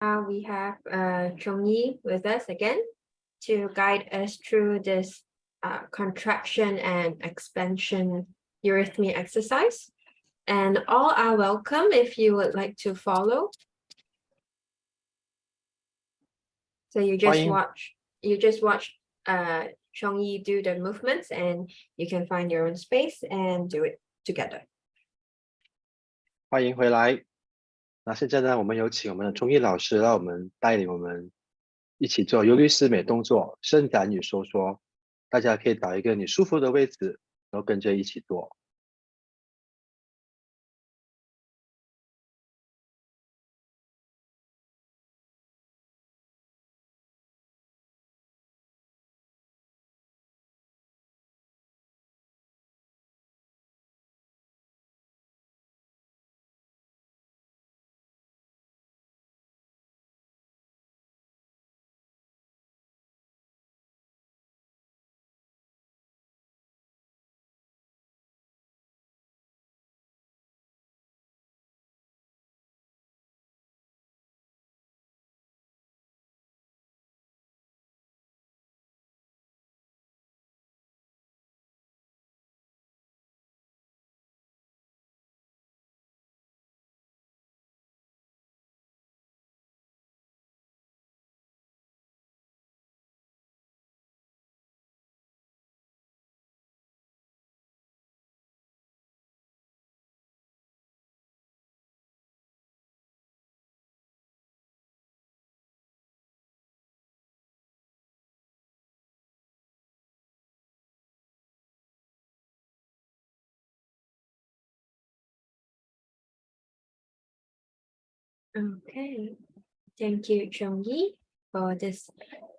We have Chong-Yi with us again to guide us through this contraction and expansion eurythmy exercise. And all are welcome if you would like to follow. So you just watch Chong-Yi do the movements, and you can find your own space and do it together. 欢迎回来。那现在呢，我们有请我们的中医老师让我们带领我们一起做尤律诗美动作，伸展与收缩。大家可以找一个你舒服的位置，然后跟着一起做。Okay, thank you, Chong-Yi, for this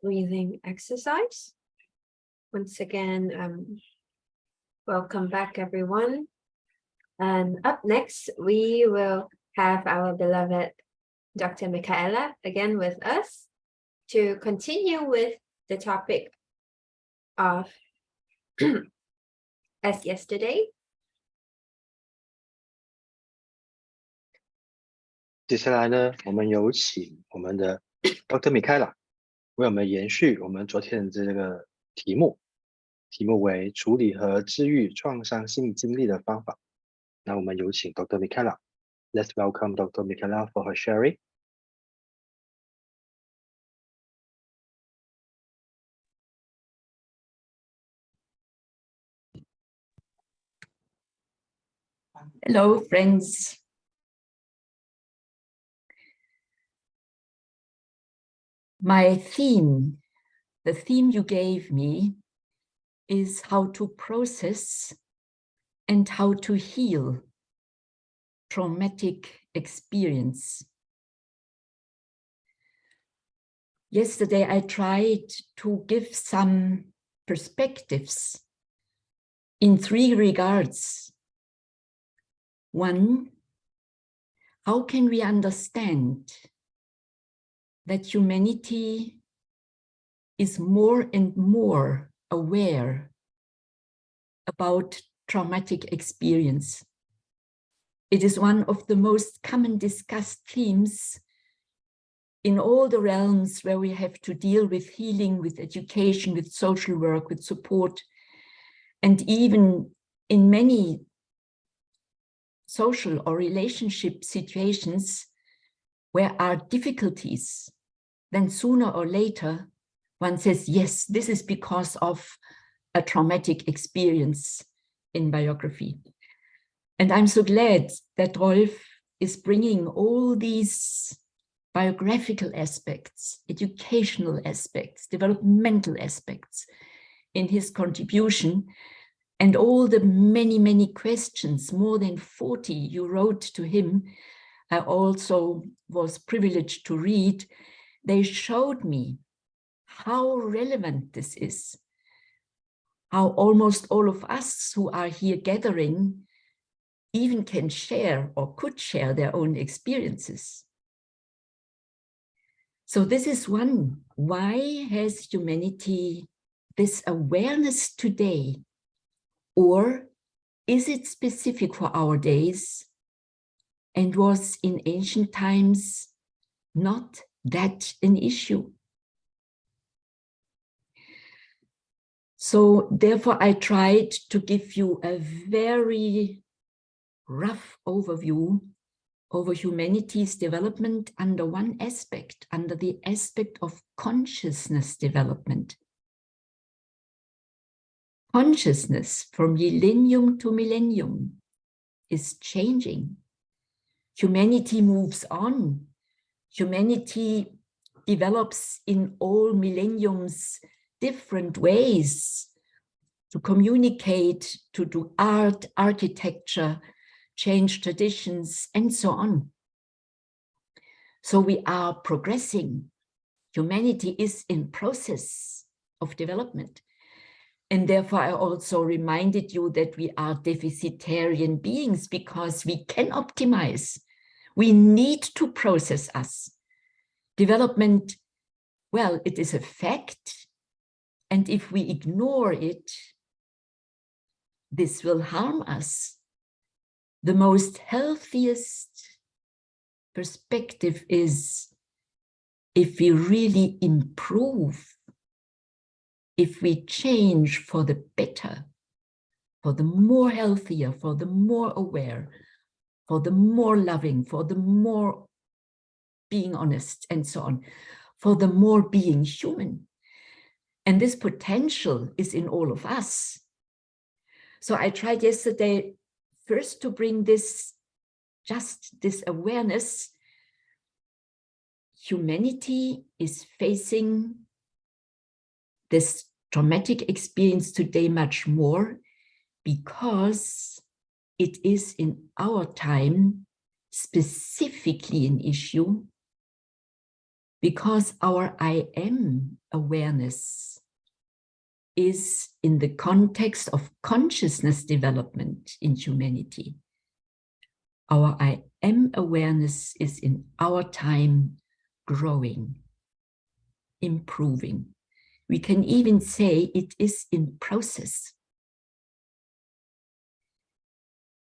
breathing exercise. Once again, welcome back, everyone. And up next, we will have our beloved Dr. Michaela again with us to continue with the topic of as yesterday. 接下来呢，我们有请我们的 Dr. Michaela 为我们延续我们昨天的这个题目，题目为处理和治愈创伤性经历的方法。那我们有请 Dr. Michaela. Let's welcome Dr. Michaela for her sharing. Hello, friends. My theme, the theme you gave me, is how to process and how to heal traumatic experience. Yesterday, I tried to give some perspectives in three regards. One, how can we understand that humanity is more and more aware about traumatic experience? It is one of the most common discussed themes in all the realms where we have to deal with healing, with education, with social work, with support, and even in many social or relationship situations where are difficulties, then sooner or later one says, yes, this is because of a traumatic experience in biography. And I'm so glad that Rolf is bringing all these biographical aspects, educational aspects, developmental aspects in his contribution, and all the many, many questions, more than 40 you wrote to him, I also was privileged to read. They showed me how relevant this is, how almost all of us who are here gathering even can share or could share their own experiences. So this is one. Why has humanity this awareness today? Or is it specific for our days and was in ancient times not that an issue? So therefore, I tried to give you a very rough overview over humanity's development under one aspect, under the aspect of consciousness development. Consciousness from millennium to millennium is changing. Humanity moves on. Humanity develops in all millenniums different ways to communicate, to do art, architecture, change traditions, and so on. So we are progressing. Humanity is in process of development. And therefore, I also reminded you that we are deficitarian beings because we can optimize. We need to process us. Development, well, it is a fact. And if we ignore it, this will harm us. The most healthiest perspective is if we really improve, if we change for the better, for the more healthier, for the more aware, for the more loving, for the more being honest, and so on, for the more being human. And this potential is in all of us. So I tried yesterday first to bring this, just this awareness. Humanity is facing this traumatic experience today much more because it is in our time specifically an issue, because our I am awareness is in the context of consciousness development in humanity. Our I am awareness is in our time growing, improving. We can even say it is in process.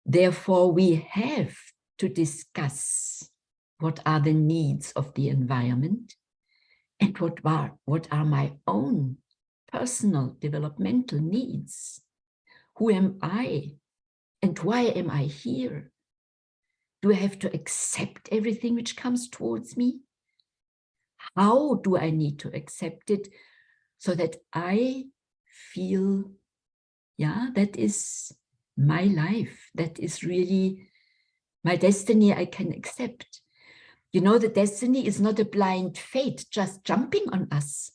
Therefore, we have to discuss what are the needs of the environment and what are my own personal developmental needs. Who am I and why am I here? Do I have to accept everything which comes towards me? How do I need to accept it so that I feel, yeah, that is my life. That is really my destiny I can accept. You know, the destiny is not a blind fate just jumping on us.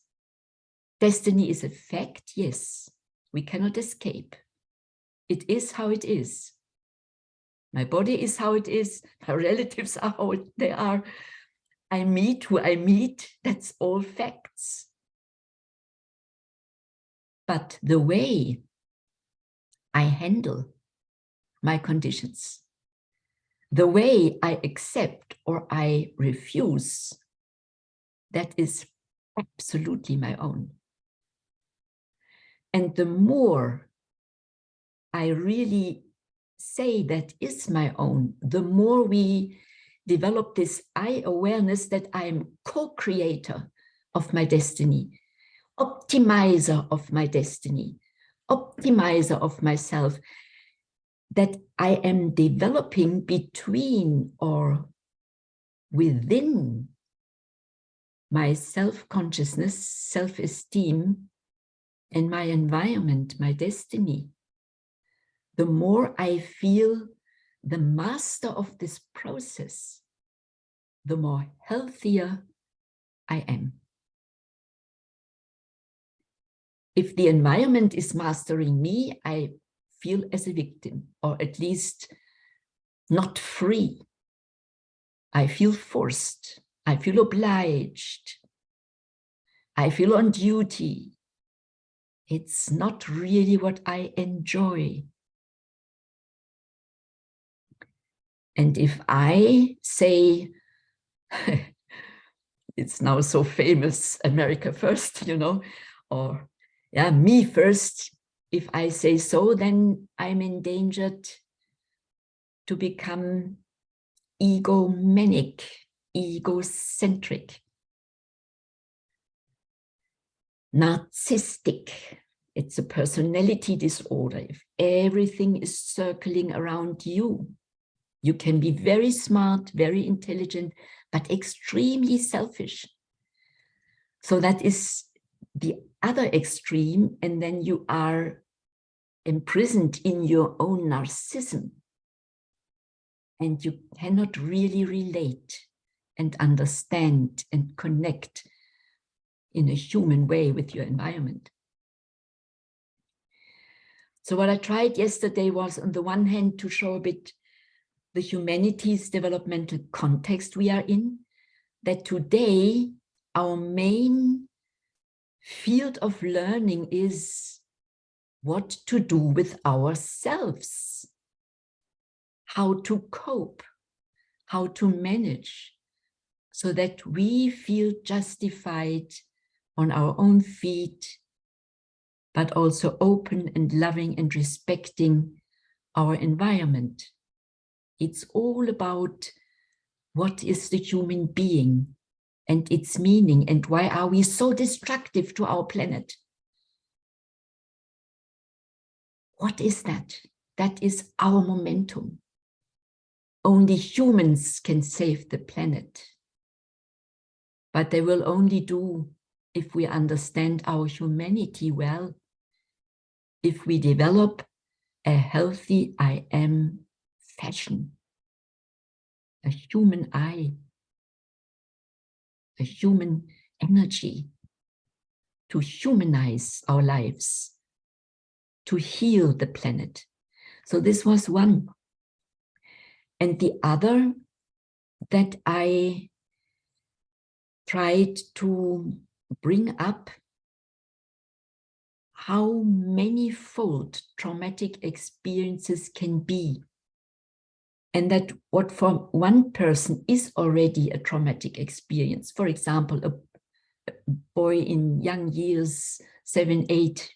Destiny is a fact, yes. We cannot escape. It is how it is. My body is how it is. My relatives are how they are. I meet who I meet. That's all facts. But the way I handle my conditions, the way I accept or I refuse, that is absolutely my own. And the more I really say that is my own, the more we develop this I awareness that I am co-creator of my destiny, optimizer of my destiny, optimizer of myself, that I am developing between or within my self-consciousness, self-esteem, and my environment, my destiny. The more I feel the master of this process, the more healthier I am. If the environment is mastering me, I feel as a victim, or at least not free. I feel forced. I feel obliged. I feel on duty. It's not really what I enjoy. And if I say, it's now so famous, America first, you know, or yeah, me first, if I say so, then I'm endangered to become egomanic, egocentric. narcissistic. It's a personality disorder. If everything is circling around you, you can be very smart, very intelligent, but extremely selfish. So that is the other extreme, and then you are imprisoned in your own narcissism, and you cannot really relate and understand and connect in a human way with your environment. So what I tried yesterday was, on the one hand, to show a bit the humanities developmental context we are in, that today our main field of learning is what to do with ourselves, how to cope, how to manage, so that we feel justified on our own feet, but also open and loving and respecting our environment. It's all about what is the human being and its meaning, and why are we so destructive to our planet? What is that? That is our momentum. Only humans can save the planet, but they will only do if we understand our humanity well, if we develop a healthy I am fashion, a human I, a human energy to humanize our lives, to heal the planet. So this was one. And the other that I tried to bring up, how many-fold traumatic experiences can be. And that what for one person is already a traumatic experience. For example, a boy in young years, 7, 8,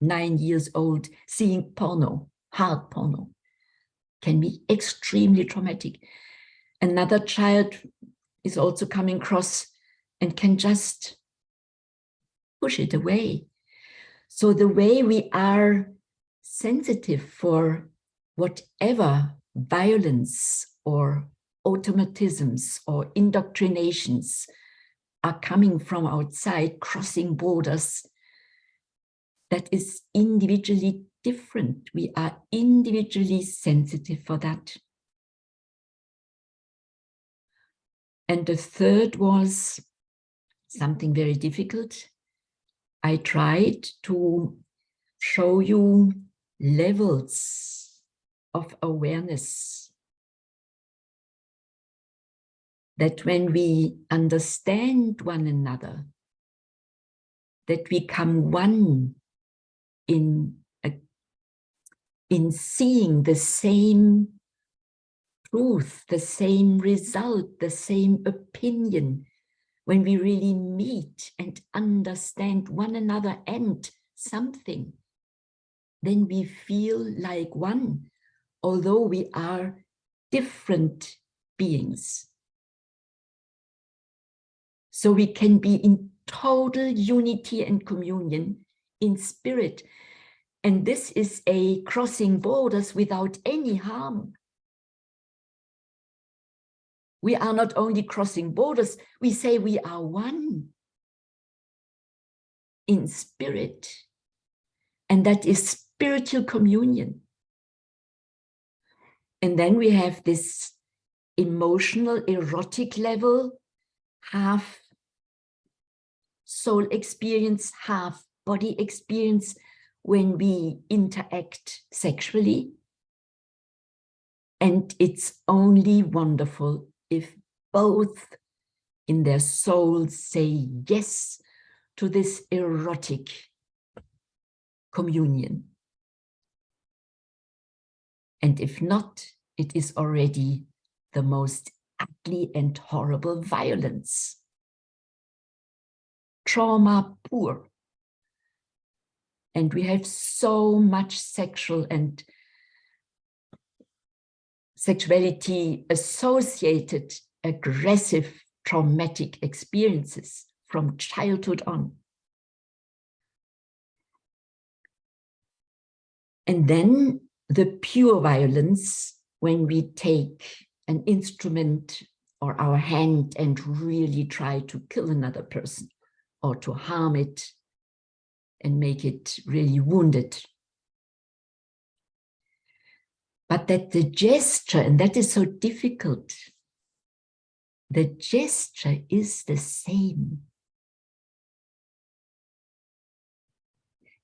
9 years old, seeing porno, hard porno, can be extremely traumatic. Another child is also coming across and can just push it away. So the way we are sensitive for whatever violence or automatisms or indoctrinations are coming from outside, crossing borders, that is individually different. We are individually sensitive for that. And the third was something very difficult. I tried to show you levels of awareness, that when we understand one another, that we come one in seeing the same truth, the same result, the same opinion. When we really meet and understand one another and something, then we feel like one, although we are different beings. So we can be in total unity and communion in spirit. And this is a crossing borders without any harm. We are not only crossing borders, we say we are one in spirit. And that is spiritual communion. And then we have this emotional, erotic level, half soul experience, half body experience when we interact sexually. And it's only wonderful if both in their souls say yes to this erotic communion. And if not, it is already the most ugly and horrible violence. Trauma pure. And we have so much sexual and sexuality associated aggressive traumatic experiences from childhood on. And then the pure violence, when we take an instrument or our hand and really try to kill another person or to harm it and make it really wounded. But that the gesture, and that is so difficult, the gesture is the same.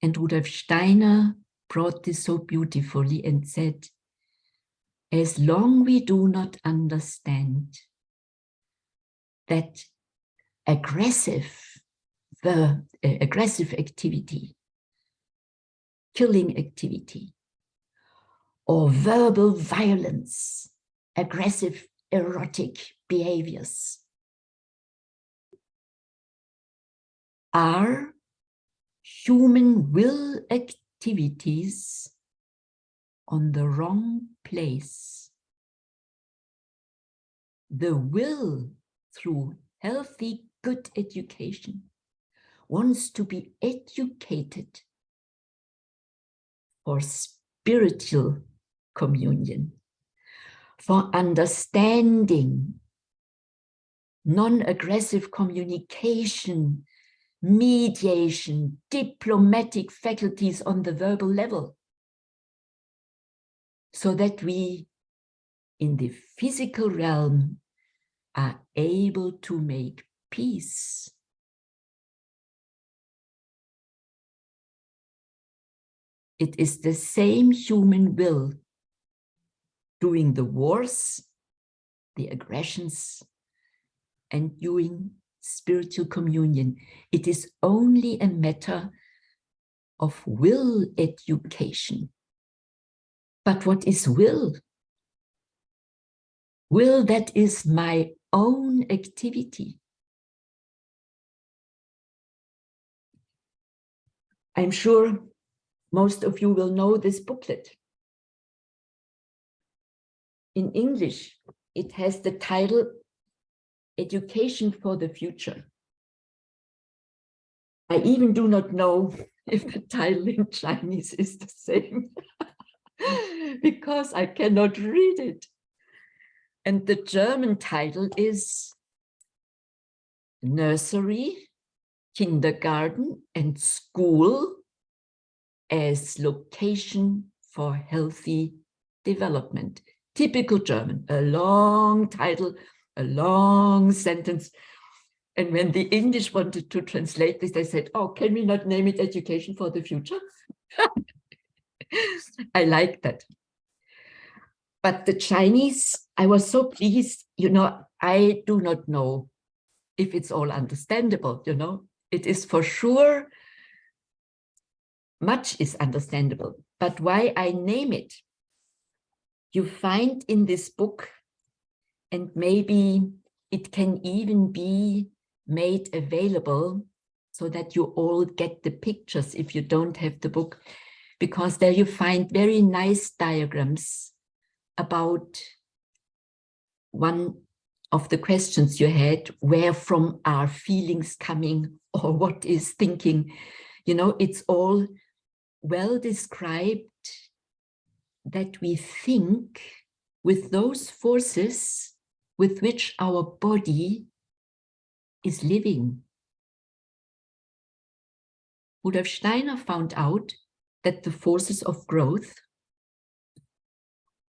And Rudolf Steiner brought this so beautifully and said, as long we do not understand that aggressive activity, killing activity, or verbal violence, aggressive erotic behaviors are human will activities on the wrong place. The will, through healthy, good education, wants to be educated for spiritual communion, for understanding, non-aggressive communication, mediation, diplomatic faculties on the verbal level, so that we, in the physical realm, are able to make peace. It is the same human will doing the wars, the aggressions, and doing spiritual communion. It is only a matter of will education. But what is will? Will that is my own activity. I'm sure most of you will know this booklet. In English, it has the title, Education for the Future. I even do not know if the title in Chinese is the same, because I cannot read it. And the German title is Nursery, Kindergarten, and School as Location for Healthy Development. Typical German, a long title, a long sentence. And when the English wanted to translate this, they said, oh, can we not name it Education for the Future? I like that. But the Chinese, I was so pleased, you know, I do not know if it's all understandable, you know. It is for sure, much is understandable, but why I name it, you find in this book, and maybe it can even be made available so that you all get the pictures if you don't have the book, because there you find very nice diagrams about one of the questions you had, where from are feelings coming or what is thinking. You know, it's all well described that we think with those forces with which our body is living. Rudolf Steiner found out that the forces of growth,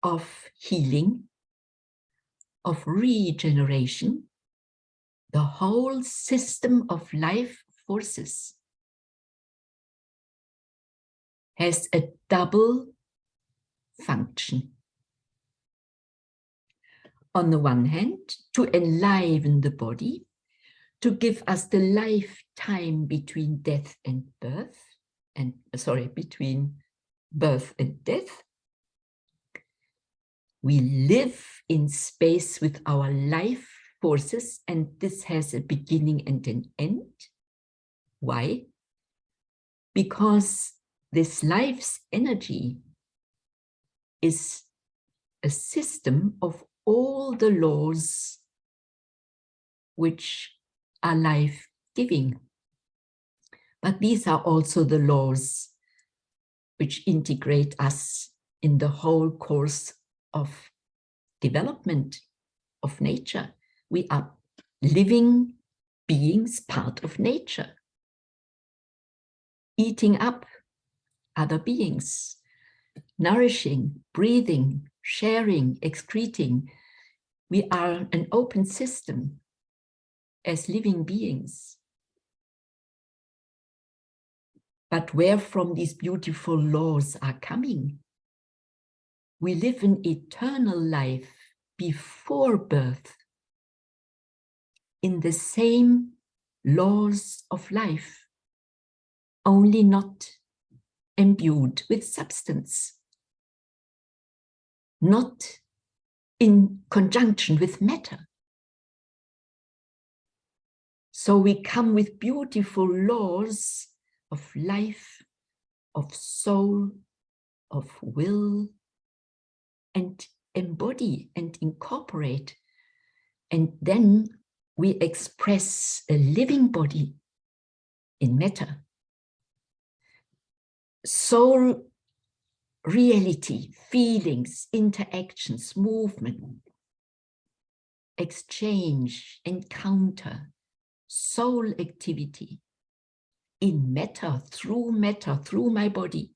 of healing, of regeneration, the whole system of life forces has a double function. On the one hand, to enliven the body, to give us the lifetime between death and birth, and between birth and death. We live in space with our life forces, and this has a beginning and an end. Why? Because this life's energy is a system of all the laws which are life-giving. But these are also the laws which integrate us in the whole course of development of nature. We are living beings, part of nature, eating up other beings, nourishing, breathing, sharing, excreting. We are an open system as living beings. But where from these beautiful laws are coming? We live an eternal life before birth, in the same laws of life, only not imbued with substance, not in conjunction with matter. So we come with beautiful laws of life, of soul, of will, and embody and incorporate. And then we express a living body in matter. Soul reality, feelings, interactions, movement, exchange, encounter, soul activity in matter, through my body.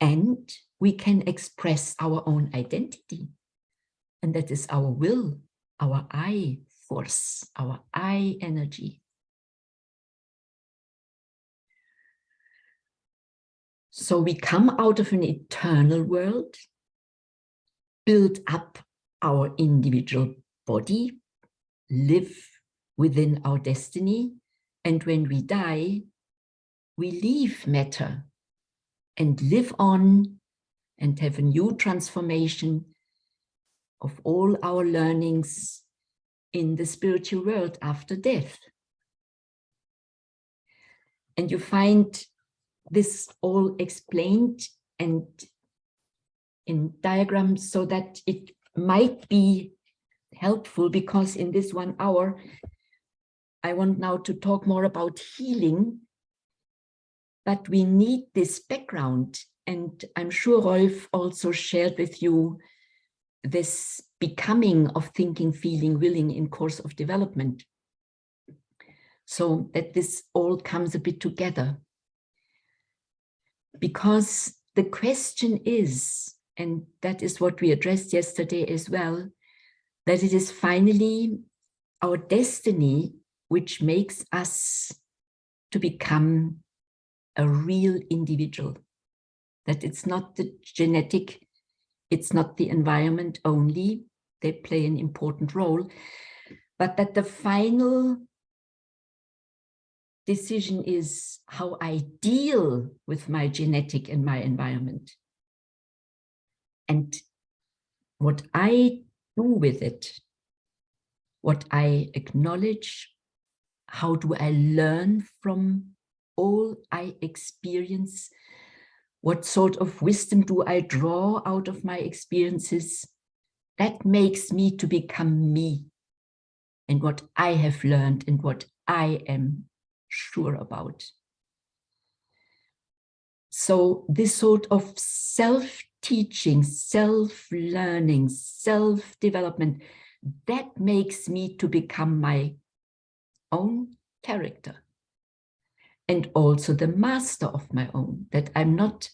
And we can express our own identity. And that is our will, our I force, our I energy. So we come out of an eternal world, build up our individual body, live within our destiny, and when we die, we leave matter and live on and have a new transformation of all our learnings in the spiritual world after death. And you find this all explained and in diagrams so that it might be helpful, because in this 1 hour, I want now to talk more about healing, but we need this background. And I'm sure Rolf also shared with you this becoming of thinking, feeling, willing in course of development, so that this all comes a bit together. Because the question is, and that is what we addressed yesterday as well, that it is finally our destiny which makes us to become a real individual. That it's not the genetic, it's not the environment only, they play an important role, but that the final decision is how I deal with my genetic and my environment. And what I do with it, what I acknowledge, how do I learn from all I experience, what sort of wisdom do I draw out of my experiences, that makes me to become me, and what I have learned and what I am sure about. So this sort of self-teaching, self-learning, self-development, that makes me to become my own character, and also the master of my own, that I'm not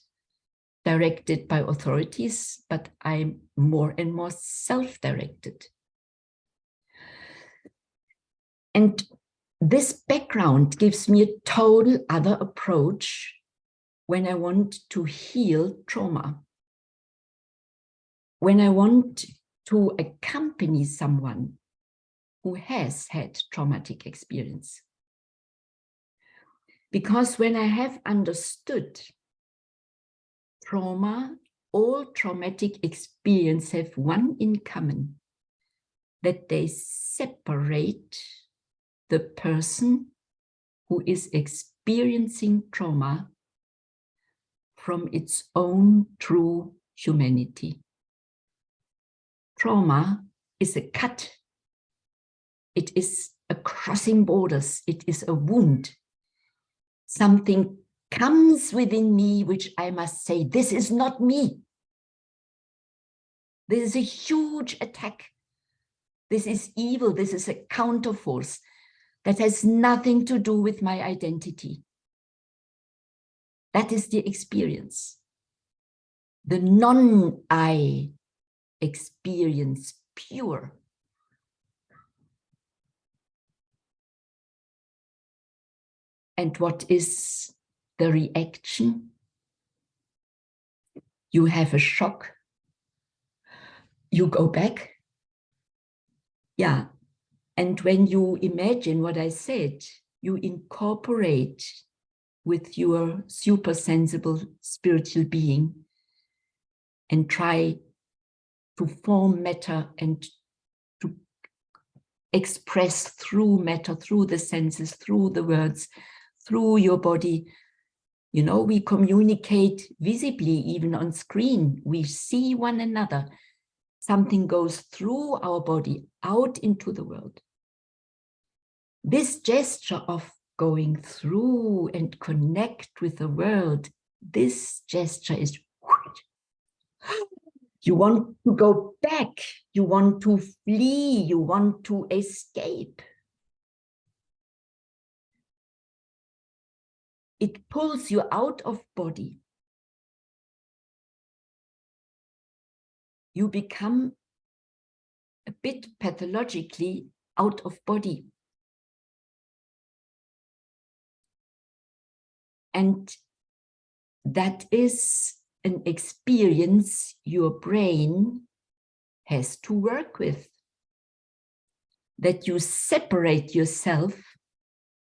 directed by authorities, but I'm more and more self-directed. And this background gives me a total other approach when I want to heal trauma, when I want to accompany someone who has had traumatic experience. Because when I have understood trauma, all traumatic experience have one in common, that they separate the person who is experiencing trauma from its own true humanity. Trauma is a cut. It is a crossing borders. It is a wound. Something comes within me, which I must say, this is not me. This is a huge attack. This is evil. This is a counterforce that has nothing to do with my identity. That is the experience. The non-I experience, pure. And what is the reaction? You have a shock. You go back. Yeah. And when you imagine what I said, you incorporate with your super sensible spiritual being and try to form matter and to express through matter, through the senses, through the words, through your body. You know, we communicate visibly, even on screen. We see one another. Something goes through our body out into the world. This gesture of going through and connect with the world, this gesture is, you want to go back, you want to flee, you want to escape. It pulls you out of body. You become a bit pathologically out of body. And that is an experience your brain has to work with. That you separate yourself,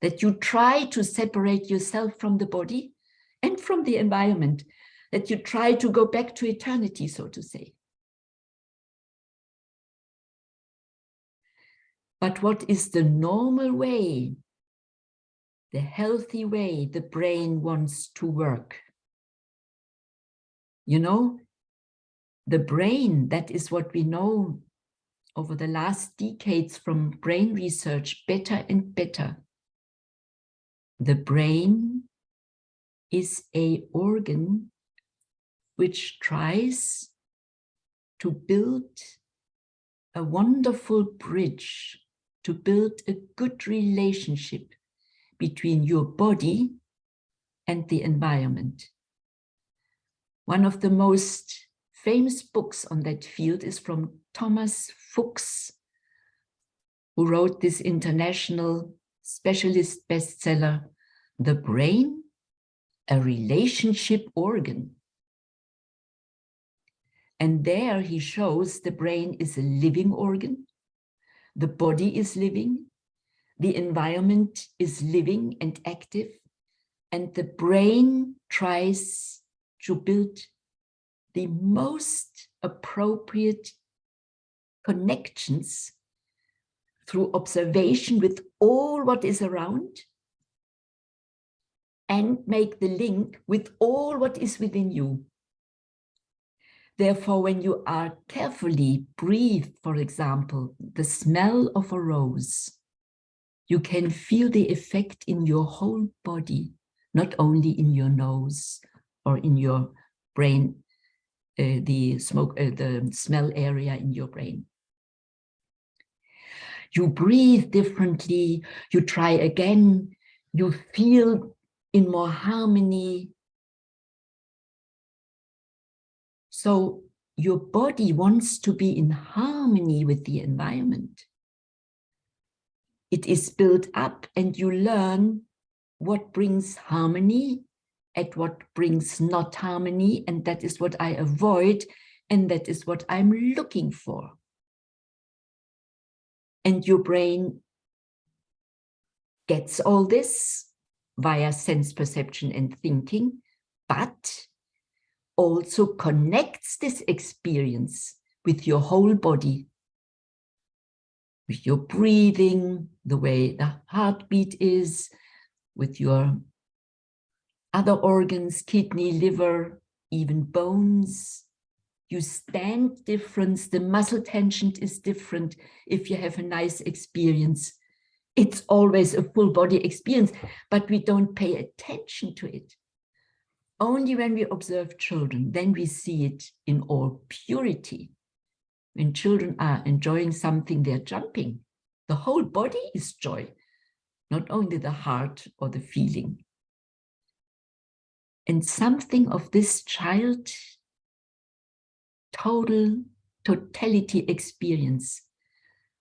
that you try to separate yourself from the body and from the environment, that you try to go back to eternity, so to say. But what is the normal way, the healthy way the brain wants to work? You know, the brain, that is what we know over the last decades from brain research, better and better. The brain is an organ which tries to build a wonderful bridge, to build a good relationship between your body and the environment. One of the most famous books on that field is from Thomas Fuchs, who wrote this international specialist bestseller, The Brain, a Relationship Organ. And there he shows the brain is a living organ, the body is living, the environment is living and active, and the brain tries to build the most appropriate connections through observation with all what is around and make the link with all what is within you. Therefore, when you are carefully breathe, for example, the smell of a rose, you can feel the effect in your whole body, not only in your nose or in your brain, the smell area in your brain. You breathe differently, you try again, you feel in more harmony. So your body wants to be in harmony with the environment. It is built up and you learn what brings harmony and what brings not harmony, and that is what I avoid, and that is what I'm looking for. And your brain gets all this via sense perception and thinking, but also connects this experience with your whole body, with your breathing, the way the heartbeat is, with your other organs, kidney, liver, even bones. You stand different, the muscle tension is different if you have a nice experience. It's always a full body experience, but we don't pay attention to it. Only when we observe children, then we see it in all purity. When children are enjoying something, they're jumping. The whole body is joy, not only the heart or the feeling. And something of this child totality experience,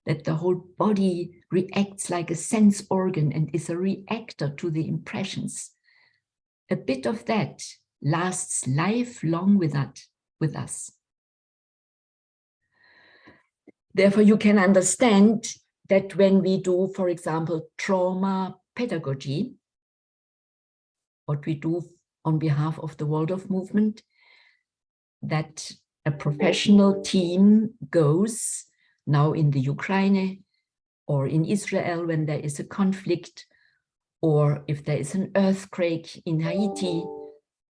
that the whole body reacts like a sense organ and is a reactor to the impressions. A bit of that lasts lifelong with us. Therefore, you can understand that when we do, for example, trauma pedagogy, what we do on behalf of the Waldorf movement, that a professional team goes now in the Ukraine or in Israel when there is a conflict, or if there is an earthquake in Haiti,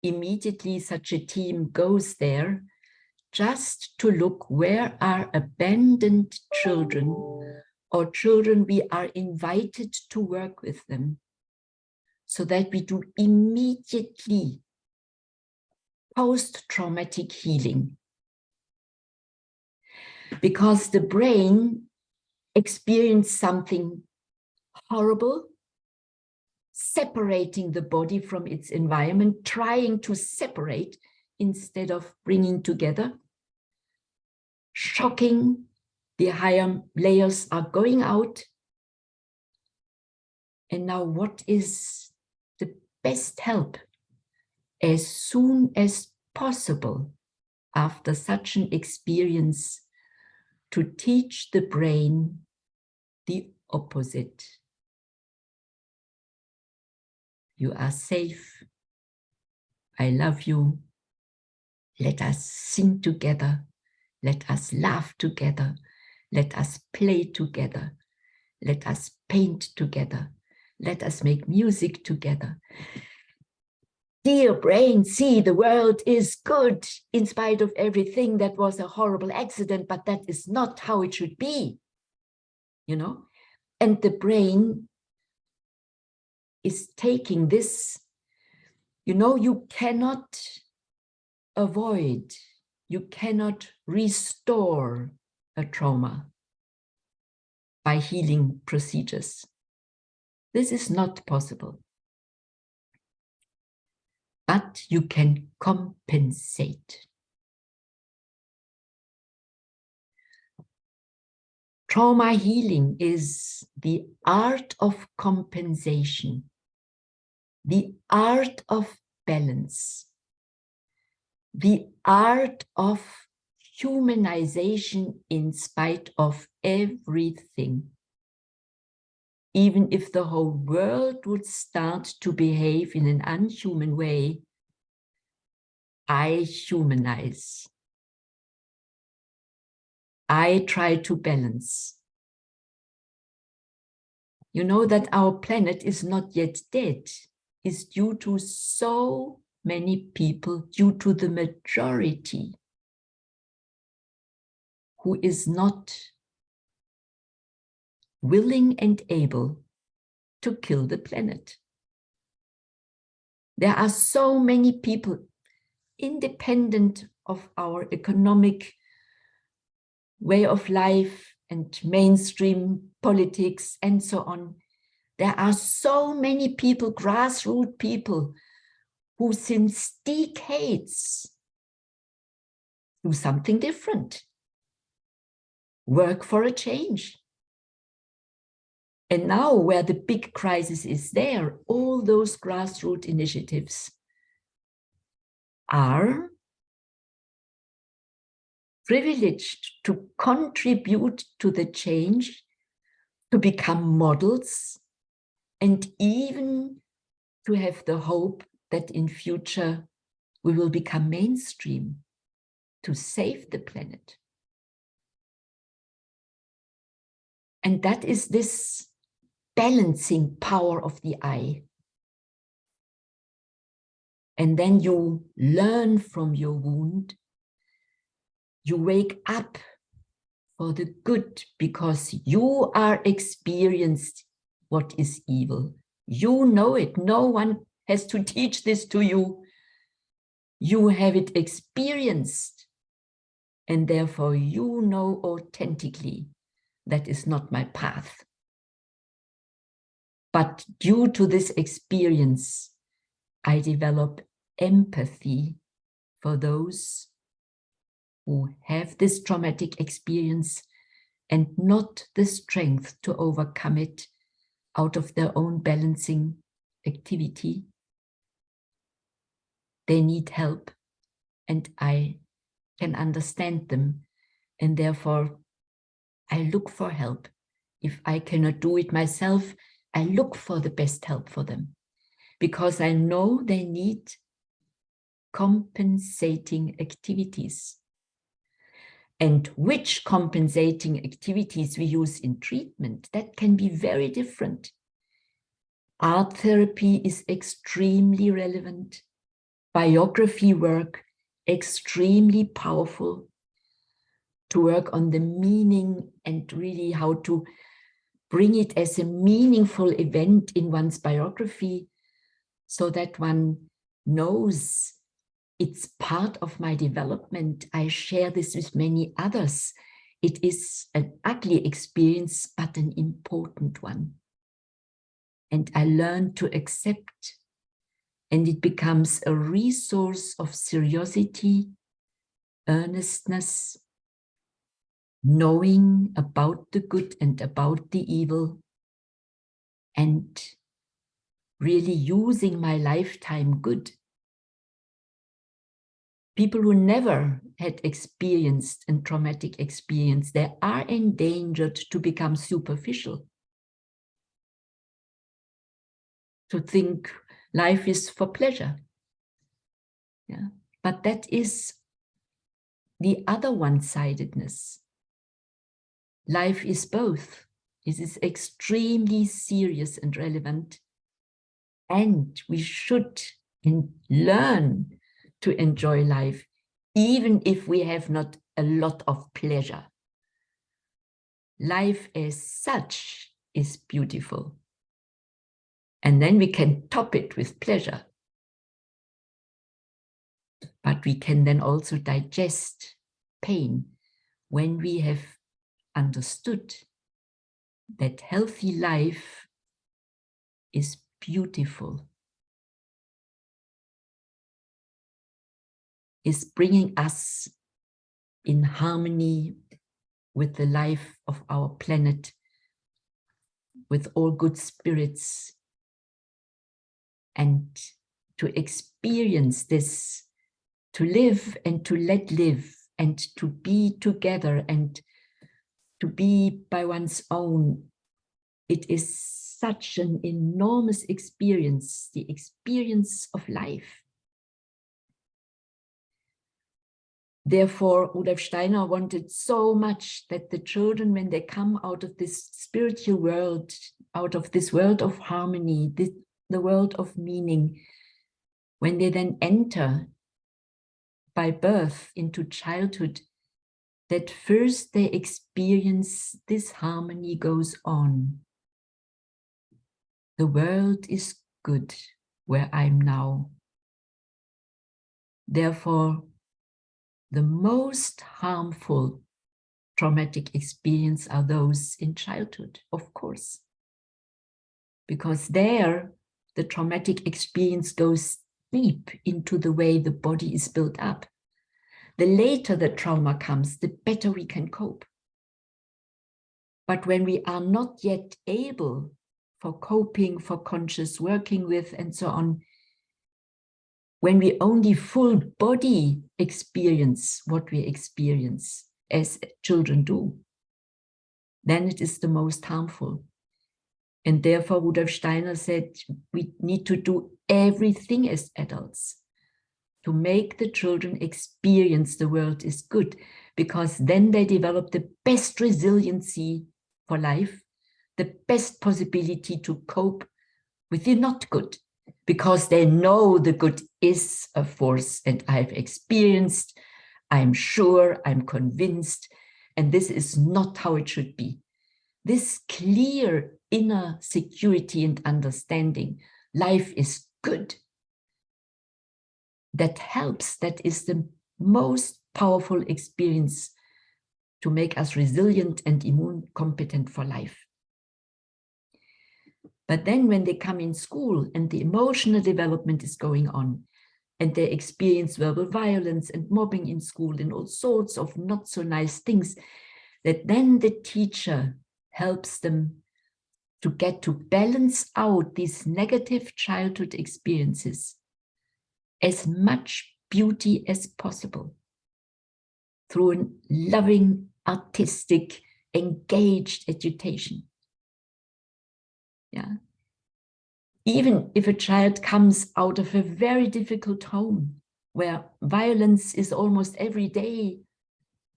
immediately such a team goes there just to look where are abandoned children or children we are invited to work with them, so that we do immediately post-traumatic healing. Because the brain experienced something horrible, separating the body from its environment, trying to separate instead of bringing together. Shocking, the higher layers are going out. And now what is the best help? As soon as possible after such an experience, to teach the brain the opposite. You are safe. I love you. Let us sing together. Let us laugh together. Let us play together. Let us paint together. Let us make music together. Dear brain, see, the world is good in spite of everything. That was a horrible accident, but that is not how it should be, you know? And the brain is taking this, you know, you cannot avoid, you cannot restore a trauma by healing procedures. This is not possible. But you can compensate. Trauma healing is the art of compensation, the art of balance, the art of humanization in spite of everything. Even if the whole world would start to behave in an unhuman way, I humanize. I try to balance. You know that our planet is not yet dead, is due to so many people, due to the majority who is not willing and able to kill the planet. There are so many people, independent of our economic way of life and mainstream politics and so on. There are so many people, grassroots people, who since decades do something different, work for a change. And now where the big crisis is there, all those grassroots initiatives are privileged to contribute to the change, to become models, and even to have the hope that in future we will become mainstream to save the planet. And that is this balancing power of the I. And then you learn from your wound. You wake up for the good because you are experienced what is evil. You know it. No one has to teach this to you. You have it experienced, and therefore you know authentically that is not my path. But due to this experience, I develop empathy for those who have this traumatic experience and not the strength to overcome it out of their own balancing activity. They need help, and I can understand them, and therefore I look for help. If I cannot do it myself, I look for the best help for them, because I know they need compensating activities. And which compensating activities we use in treatment, that can be very different. Art therapy is extremely relevant. Biography work, extremely powerful. To work on the meaning and really how to bring it as a meaningful event in one's biography, so that one knows it's part of my development. I share this with many others. It is an ugly experience, but an important one. And I learn to accept, and it becomes a resource of curiosity, earnestness, knowing about the good and about the evil, and really using my lifetime good. People who never had experienced a traumatic experience, they are endangered to become superficial. To think life is for pleasure. Yeah. But that is the other one-sidedness. Life is both. It is extremely serious and relevant. And we should learn to enjoy life, even if we have not a lot of pleasure. Life as such is beautiful. And then we can top it with pleasure. But we can then also digest pain when we have understood that healthy life is beautiful, is bringing us in harmony with the life of our planet, with all good spirits, and to experience this, to live and to let live, and to be together and to be by one's own. It is such an enormous experience, the experience of life. Therefore, Rudolf Steiner wanted so much that the children, when they come out of this spiritual world, out of this world of harmony, the world of meaning, when they then enter by birth into childhood, that first they experience this harmony goes on. The world is good where I'm now. Therefore, the most harmful traumatic experience are those in childhood, of course. Because there, the traumatic experience goes deep into the way the body is built up. The later the trauma comes, the better we can cope. But when we are not yet able for coping, for conscious working with, and so on, when we only full body experience what we experience as children do, then it is the most harmful. And therefore, Rudolf Steiner said, we need to do everything as adults to make the children experience the world is good, because then they develop the best resiliency for life, the best possibility to cope with the not good, because they know the good is a force, and I've experienced, I'm sure, I'm convinced, and this is not how it should be. This clear inner security and understanding, life is good. that helps, that is the most powerful experience to make us resilient and immune competent for life. But then when they come in school and the emotional development is going on, and they experience verbal violence and mobbing in school and all sorts of not so nice things, that then the teacher helps them to get to balance out these negative childhood experiences as much beauty as possible through a loving, artistic, engaged education. Yeah. Even if a child comes out of a very difficult home where violence is almost every day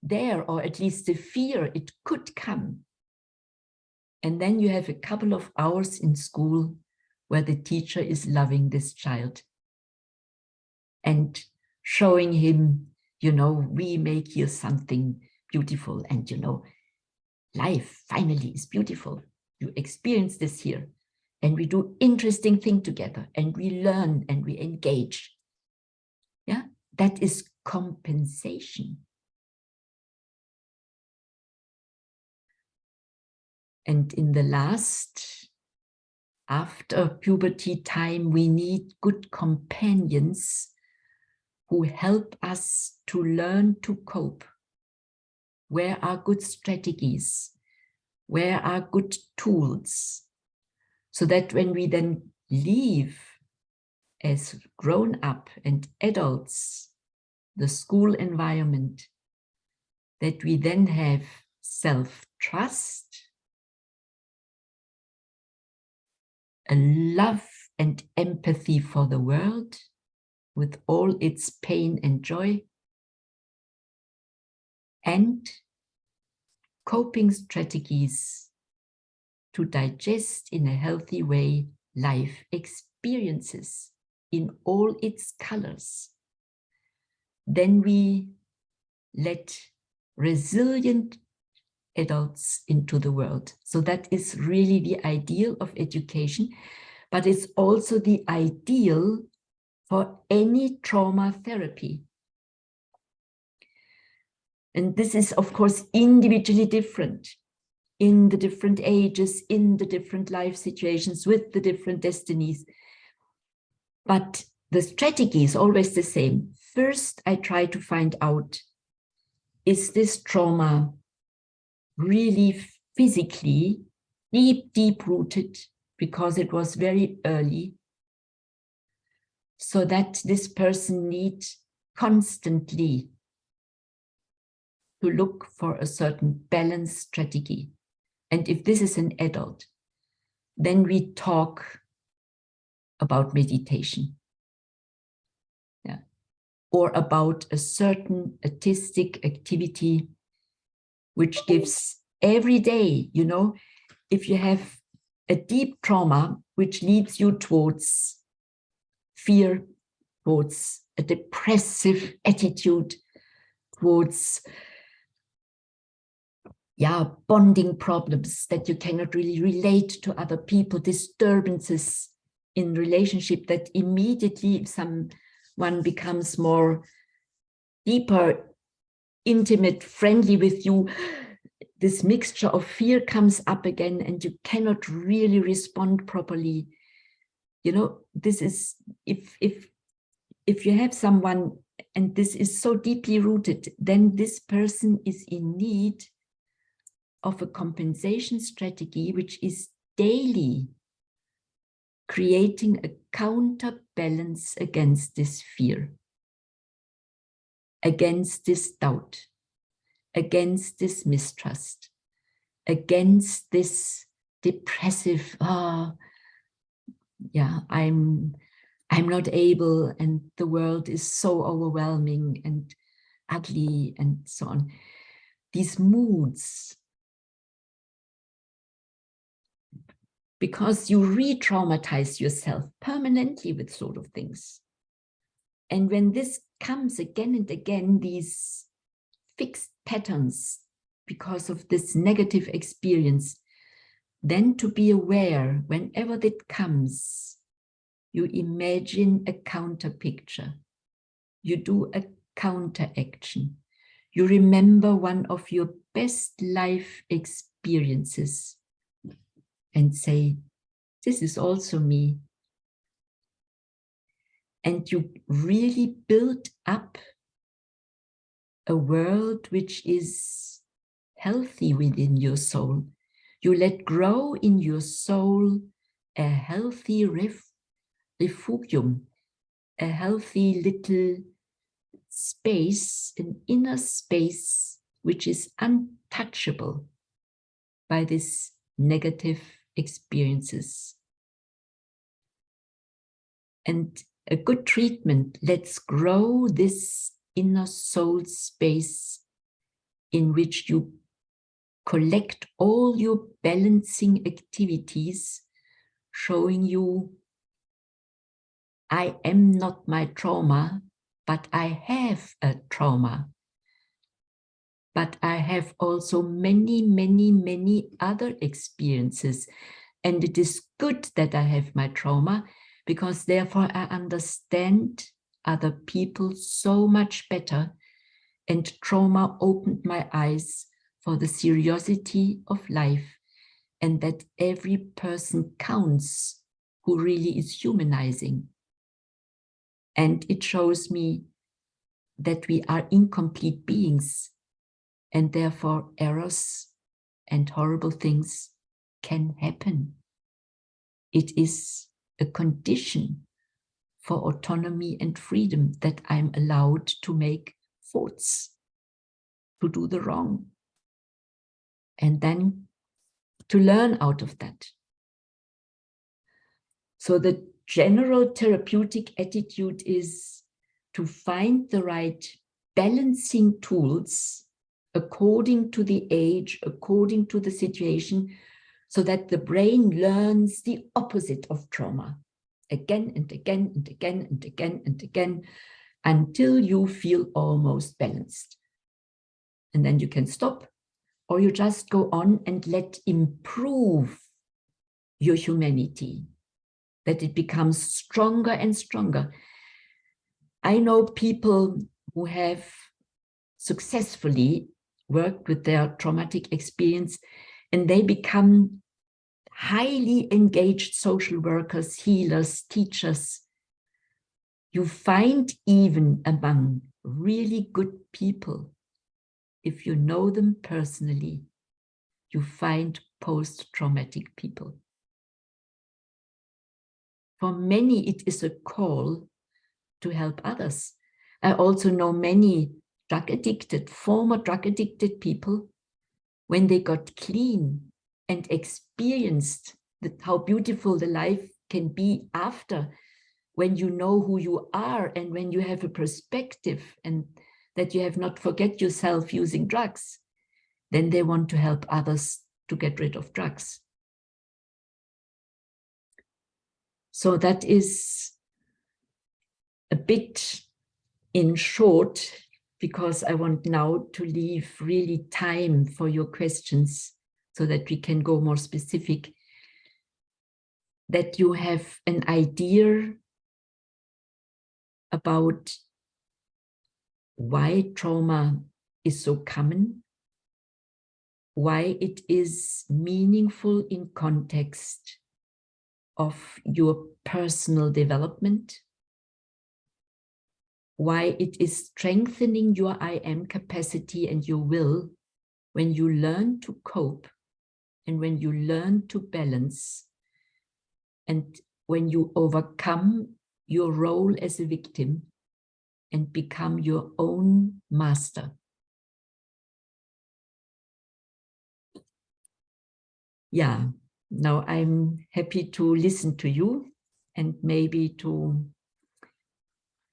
there, or at least the fear it could come. And then you have a couple of hours in school where the teacher is loving this child and showing him, you know, we make here something beautiful, and you know, life finally is beautiful. You experience this here, and we do interesting things together, and we learn and we engage. Yeah, that is compensation. And in the last, after puberty time, we need good companions who help us to learn to cope. Where are good strategies? Where are good tools? So that when we then leave as grown up and adults, the school environment, that we then have self-trust, a love and empathy for the world with all its pain and joy, and coping strategies to digest in a healthy way life experiences in all its colors. Then we let resilient adults into the world. So that is really the ideal of education, but it's also the ideal for any trauma therapy. And this is, of course, individually different in the different ages, in the different life situations, with the different destinies. But the strategy is always the same. First, I try to find out, is this trauma really physically deep rooted because it was very early, so that this person needs constantly to look for a certain balance strategy. And if this is an adult, then we talk about meditation, yeah, or about a certain artistic activity which gives every day, you know, if you have a deep trauma which leads you towards fear, towards a depressive attitude, towards bonding problems that you cannot really relate to other people, disturbances in relationship that immediately if someone becomes more deeper, intimate, friendly with you, this mixture of fear comes up again and you cannot really respond properly. You know, this is, if you have someone and this is so deeply rooted, then this person is in need of a compensation strategy, which is daily creating a counterbalance against this fear, against this doubt, against this mistrust, against this depressive, I'm not able, and the world is so overwhelming and ugly and so on. These moods, because you re-traumatize yourself permanently with sort of things. And when this comes again and again, these fixed patterns because of this negative experience, then to be aware whenever that comes, you imagine a counter picture. you do a counteraction. You remember one of your best life experiences and say, this is also me. And you really build up a world which is healthy within your soul. You let grow in your soul a healthy refugium, a healthy little space, an inner space which is untouchable by these negative experiences. And a good treatment lets grow this inner soul space in which you collect all your balancing activities, showing you, I am not my trauma, but I have a trauma. But I have also many, many, many other experiences. And it is good that I have my trauma, because therefore I understand other people so much better. And trauma opened my eyes for the seriosity of life, and that every person counts who really is humanizing. And it shows me that we are incomplete beings, and therefore errors and horrible things can happen. It is a condition for autonomy and freedom that I'm allowed to make faults, to do the wrong, and then to learn out of that. So the general therapeutic attitude is to find the right balancing tools according to the age, according to the situation, so that the brain learns the opposite of trauma again and again and again and again and again, until you feel almost balanced. And then you can stop, or you just go on and let improve your humanity, that it becomes stronger and stronger. I know people who have successfully worked with their traumatic experience, and they become highly engaged social workers, healers, teachers. You find even among really good people, if you know them personally, you find post-traumatic people. For many, it is a call to help others. I also know many drug-addicted, former drug-addicted people, when they got clean and experienced how beautiful the life can be after, when you know who you are and when you have a perspective and that you have not forget yourself using drugs, then they want to help others to get rid of drugs. So that is a bit in short, because I want now to leave really time for your questions so that we can go more specific, that you have an idea about why trauma is so common, why it is meaningful in context of your personal development, why it is strengthening your I am capacity and your will when you learn to cope and when you learn to balance, and when you overcome your role as a victim and become your own master. Yeah, now I'm happy to listen to you and maybe to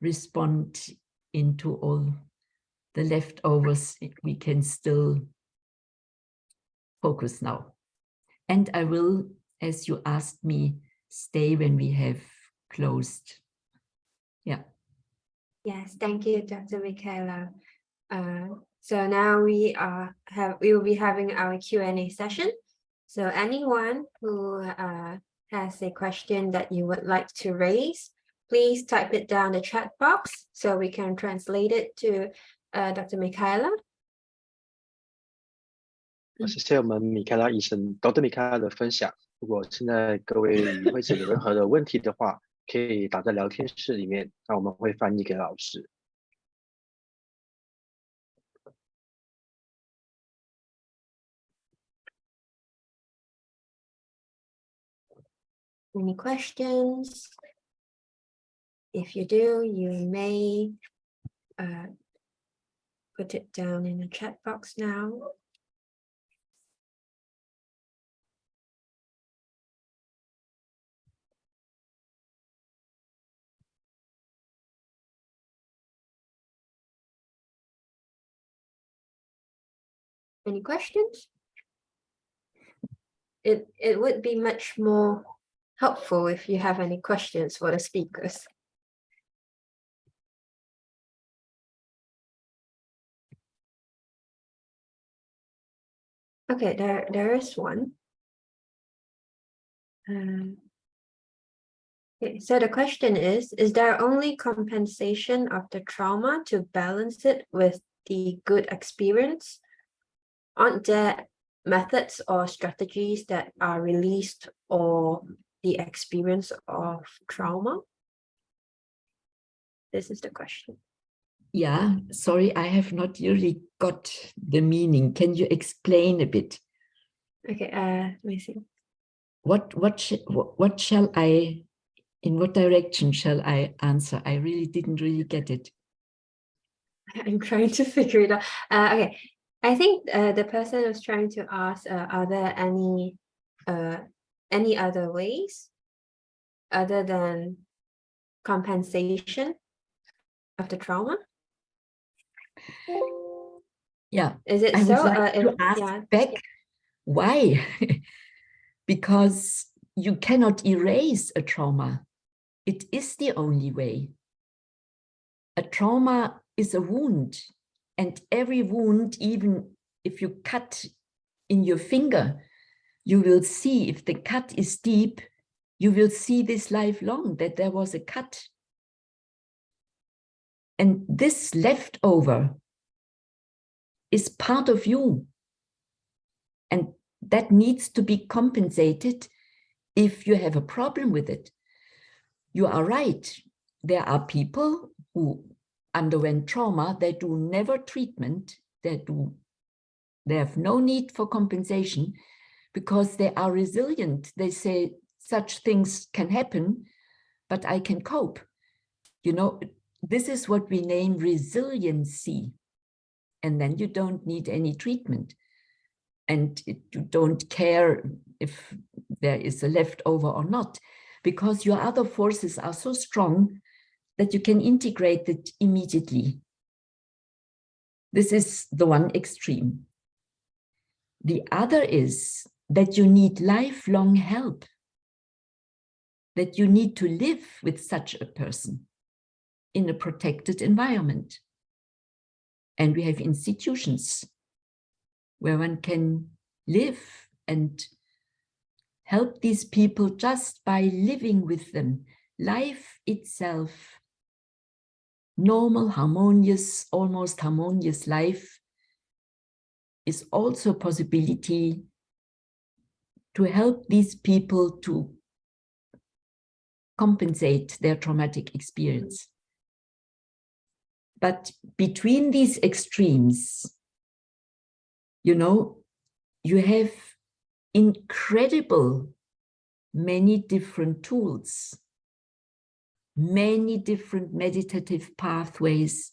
respond into all the leftovers we can still focus now. And I will, as you asked me, stay when we have closed. Yeah. Yes, thank you, Dr. Michaela. So now we will be having our Q&A session. So anyone who has a question that you would like to raise, please type it down in the chat box so we can translate it to Dr. Michaela. 谢谢我们米开拉医生 Dr. 米开拉的分享。如果现在各位与会者有任何的问题的话，可以打在聊天室里面，那我们会翻译给老师。Any questions? If you do, you may put it down in the chat box now. Any questions? It would be much more helpful if you have any questions for the speakers. Okay, there is one. Okay, so the question is there only compensation of the trauma to balance it with the good experience? Aren't there methods or strategies that are released or the experience of trauma? This is the question. Yeah, sorry, I have not really got the meaning. Can you explain a bit? Okay, let me see. What shall I, in what direction shall I answer? I really didn't really get it. I'm trying to figure it out. Okay, I think the person was trying to ask, are there any other ways other than compensation of the trauma? Yeah, Is it I would so? like to ask yeah. back, why? Because you cannot erase a trauma. It is the only way. A trauma is a wound, and every wound, even if you cut in your finger, you will see, if the cut is deep, you will see this lifelong, that there was a cut. And this leftover is part of you. And that needs to be compensated if you have a problem with it. You are right. There are people who underwent trauma, they do never treatment, they have no need for compensation because they are resilient. They say such things can happen, but I can cope. You know, this is what we name resiliency. And then you don't need any treatment. And you don't care if there is a leftover or not, because your other forces are so strong that you can integrate it immediately. This is the one extreme. The other is that you need lifelong help, that you need to live with such a person in a protected environment. And we have institutions where one can live and help these people just by living with them. Life itself, normal, harmonious, almost harmonious life, is also a possibility to help these people to compensate their traumatic experience. But between these extremes, you know, you have incredible many different tools, many different meditative pathways,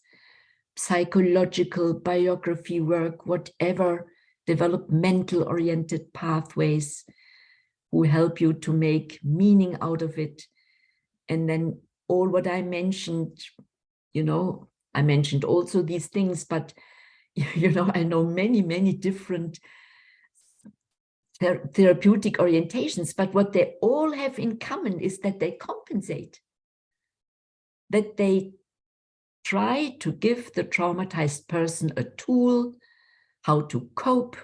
psychological biography work, whatever, developmental oriented pathways who help you to make meaning out of it. And then all what I mentioned, you know, I mentioned also these things, but you know, I know many different therapeutic orientations, but what they all have in common is that they compensate, that they try to give the traumatized person a tool how to cope,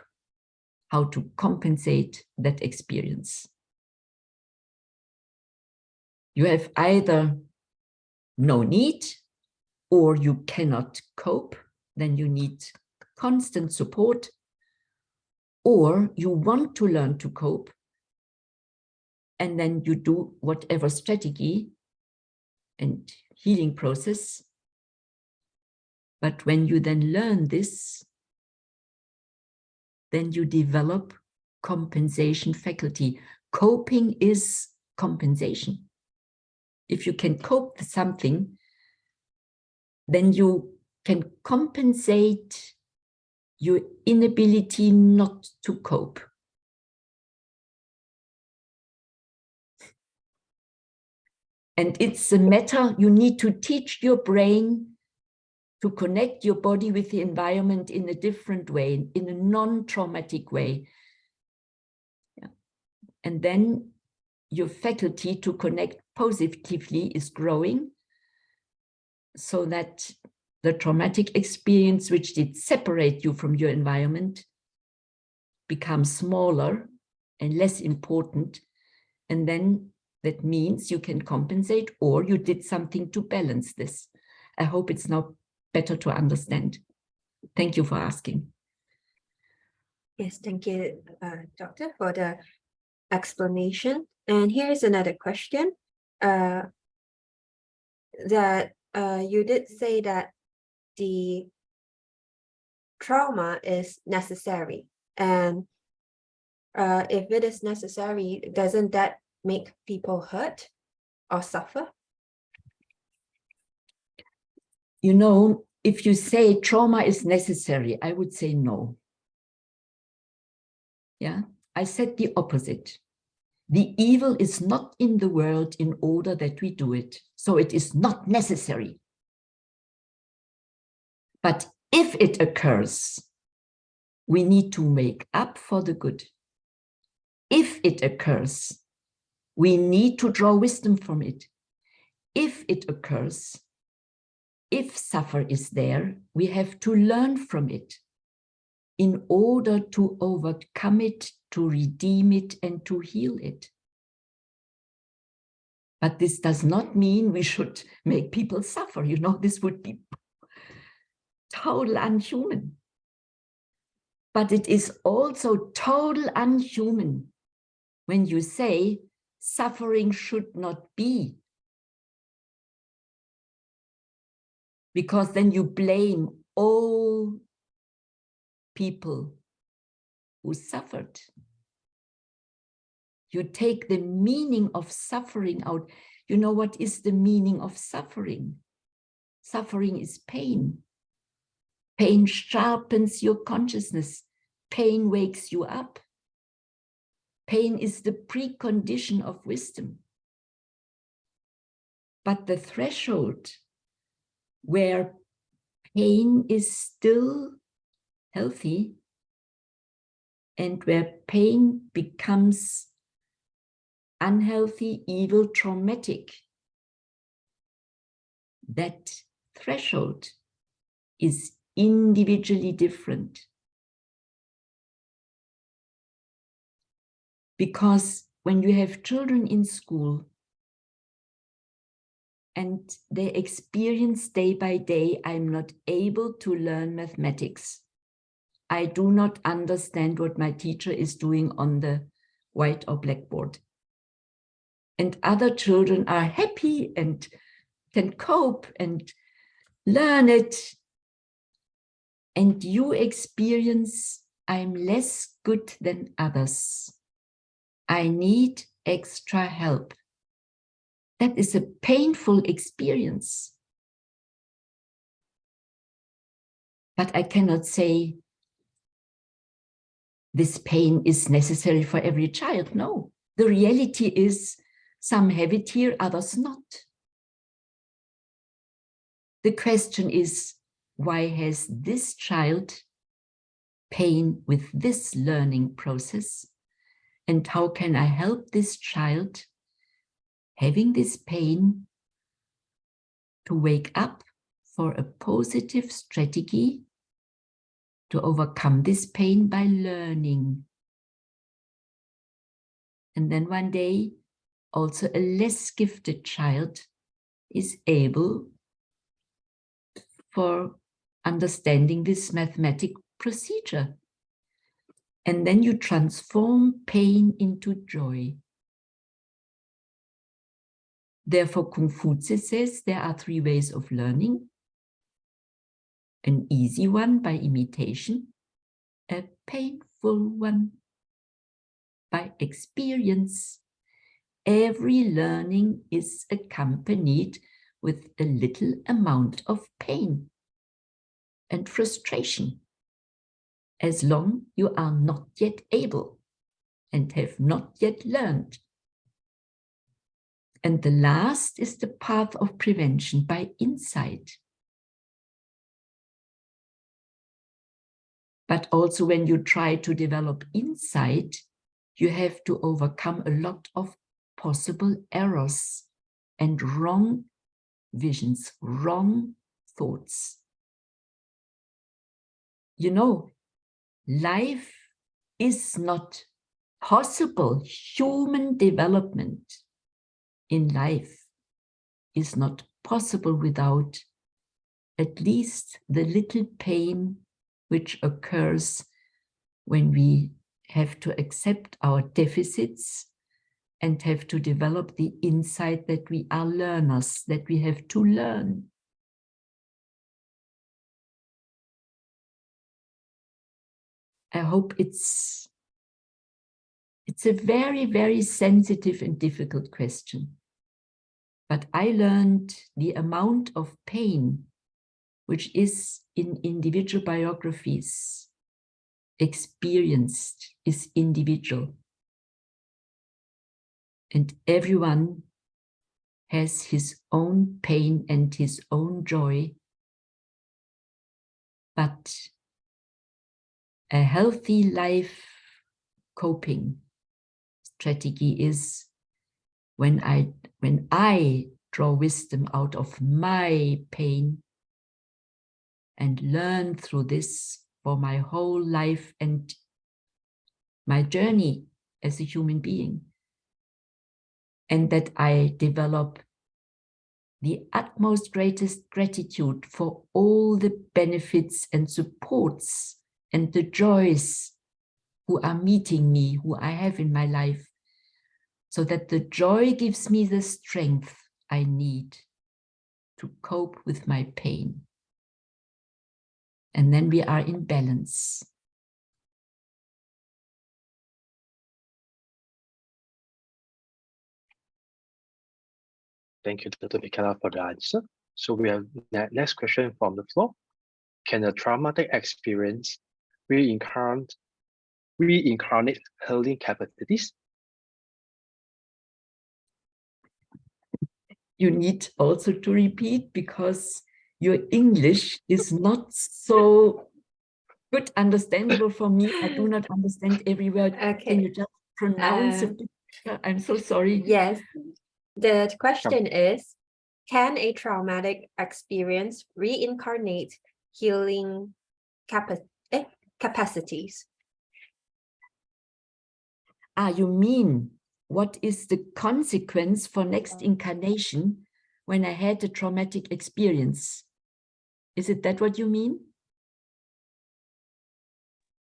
how to compensate that experience. You have either no need, or you cannot cope, then you need constant support, or you want to learn to cope, and then you do whatever strategy and healing process. But when you then learn this, then you develop compensation faculty. Coping is compensation. If you can cope with something, then you can compensate your inability not to cope. And it's a matter, you need to teach your brain to connect your body with the environment in a different way, in a non-traumatic way. Yeah. And then your faculty to connect positively is growing, so that the traumatic experience which did separate you from your environment becomes smaller and less important. And then that means you can compensate, or you did something to balance this. I hope it's now better to understand. Thank you for asking. Yes, thank you, Doctor, for the explanation. And here's another question. That you did say that the trauma is necessary, and if it is necessary, doesn't that make people hurt or suffer? You know, if you say trauma is necessary, I would say no. Yeah, I said the opposite. The evil is not in the world in order that we do it, so it is not necessary. But if it occurs, we need to make up for the good. If it occurs, we need to draw wisdom from it. If it occurs, if suffer is there, we have to learn from it in order to overcome it, to redeem it, and to heal it. But this does not mean we should make people suffer. You know, this would be total unhuman. But it is also total unhuman when you say suffering should not be. Because then you blame all people who suffered. You take the meaning of suffering out. You know what is the meaning of suffering? Suffering is pain. Pain sharpens your consciousness. Pain wakes you up. Pain is the precondition of wisdom. But the threshold where pain is still healthy and where pain becomes unhealthy, evil, traumatic, that threshold is individually different. Because when you have children in school and they experience day by day, I'm not able to learn mathematics. I do not understand what my teacher is doing on the white or blackboard. And other children are happy and can cope and learn it. And you experience, I'm less good than others. I need extra help. That is a painful experience. But I cannot say this pain is necessary for every child. No, the reality is some have it here, others not. The question is, why has this child pain with this learning process? And how can I help this child having this pain to wake up for a positive strategy to overcome this pain by learning? And then one day, also a less gifted child is able for understanding this mathematic procedure. And then you transform pain into joy. Therefore, Confucius says there are 3 ways of learning. An easy one by imitation, a painful one by experience. Every learning is accompanied with a little amount of pain and frustration, as long you are not yet able and have not yet learned. And the last is the path of prevention by insight. But also when you try to develop insight, you have to overcome a lot of possible errors and wrong visions, wrong thoughts. You know, life is not possible. Human development in life is not possible without at least the little pain which occurs when we have to accept our deficits and have to develop the insight that we are learners, that we have to learn. I hope it's a very, very sensitive and difficult question. But I learned the amount of pain which is in individual biographies experienced is individual. And everyone has his own pain and his own joy. But a healthy life coping strategy is when I draw wisdom out of my pain and learn through this for my whole life and my journey as a human being. And that I develop the utmost greatest gratitude for all the benefits and supports and the joys who are meeting me, who I have in my life, so that the joy gives me the strength I need to cope with my pain. And then we are in balance. Thank you, Dr. Michaela, for the answer. So we have next question from the floor. Can a traumatic experience reincarnate healing capabilities? You need also to repeat because your English is not so good understandable for me. I do not understand every word. Okay. Can you just pronounce it? I'm so sorry. Yes. The question is, can a traumatic experience reincarnate healing capacities? You mean, what is the consequence for next incarnation when I had a traumatic experience? Is it that what you mean?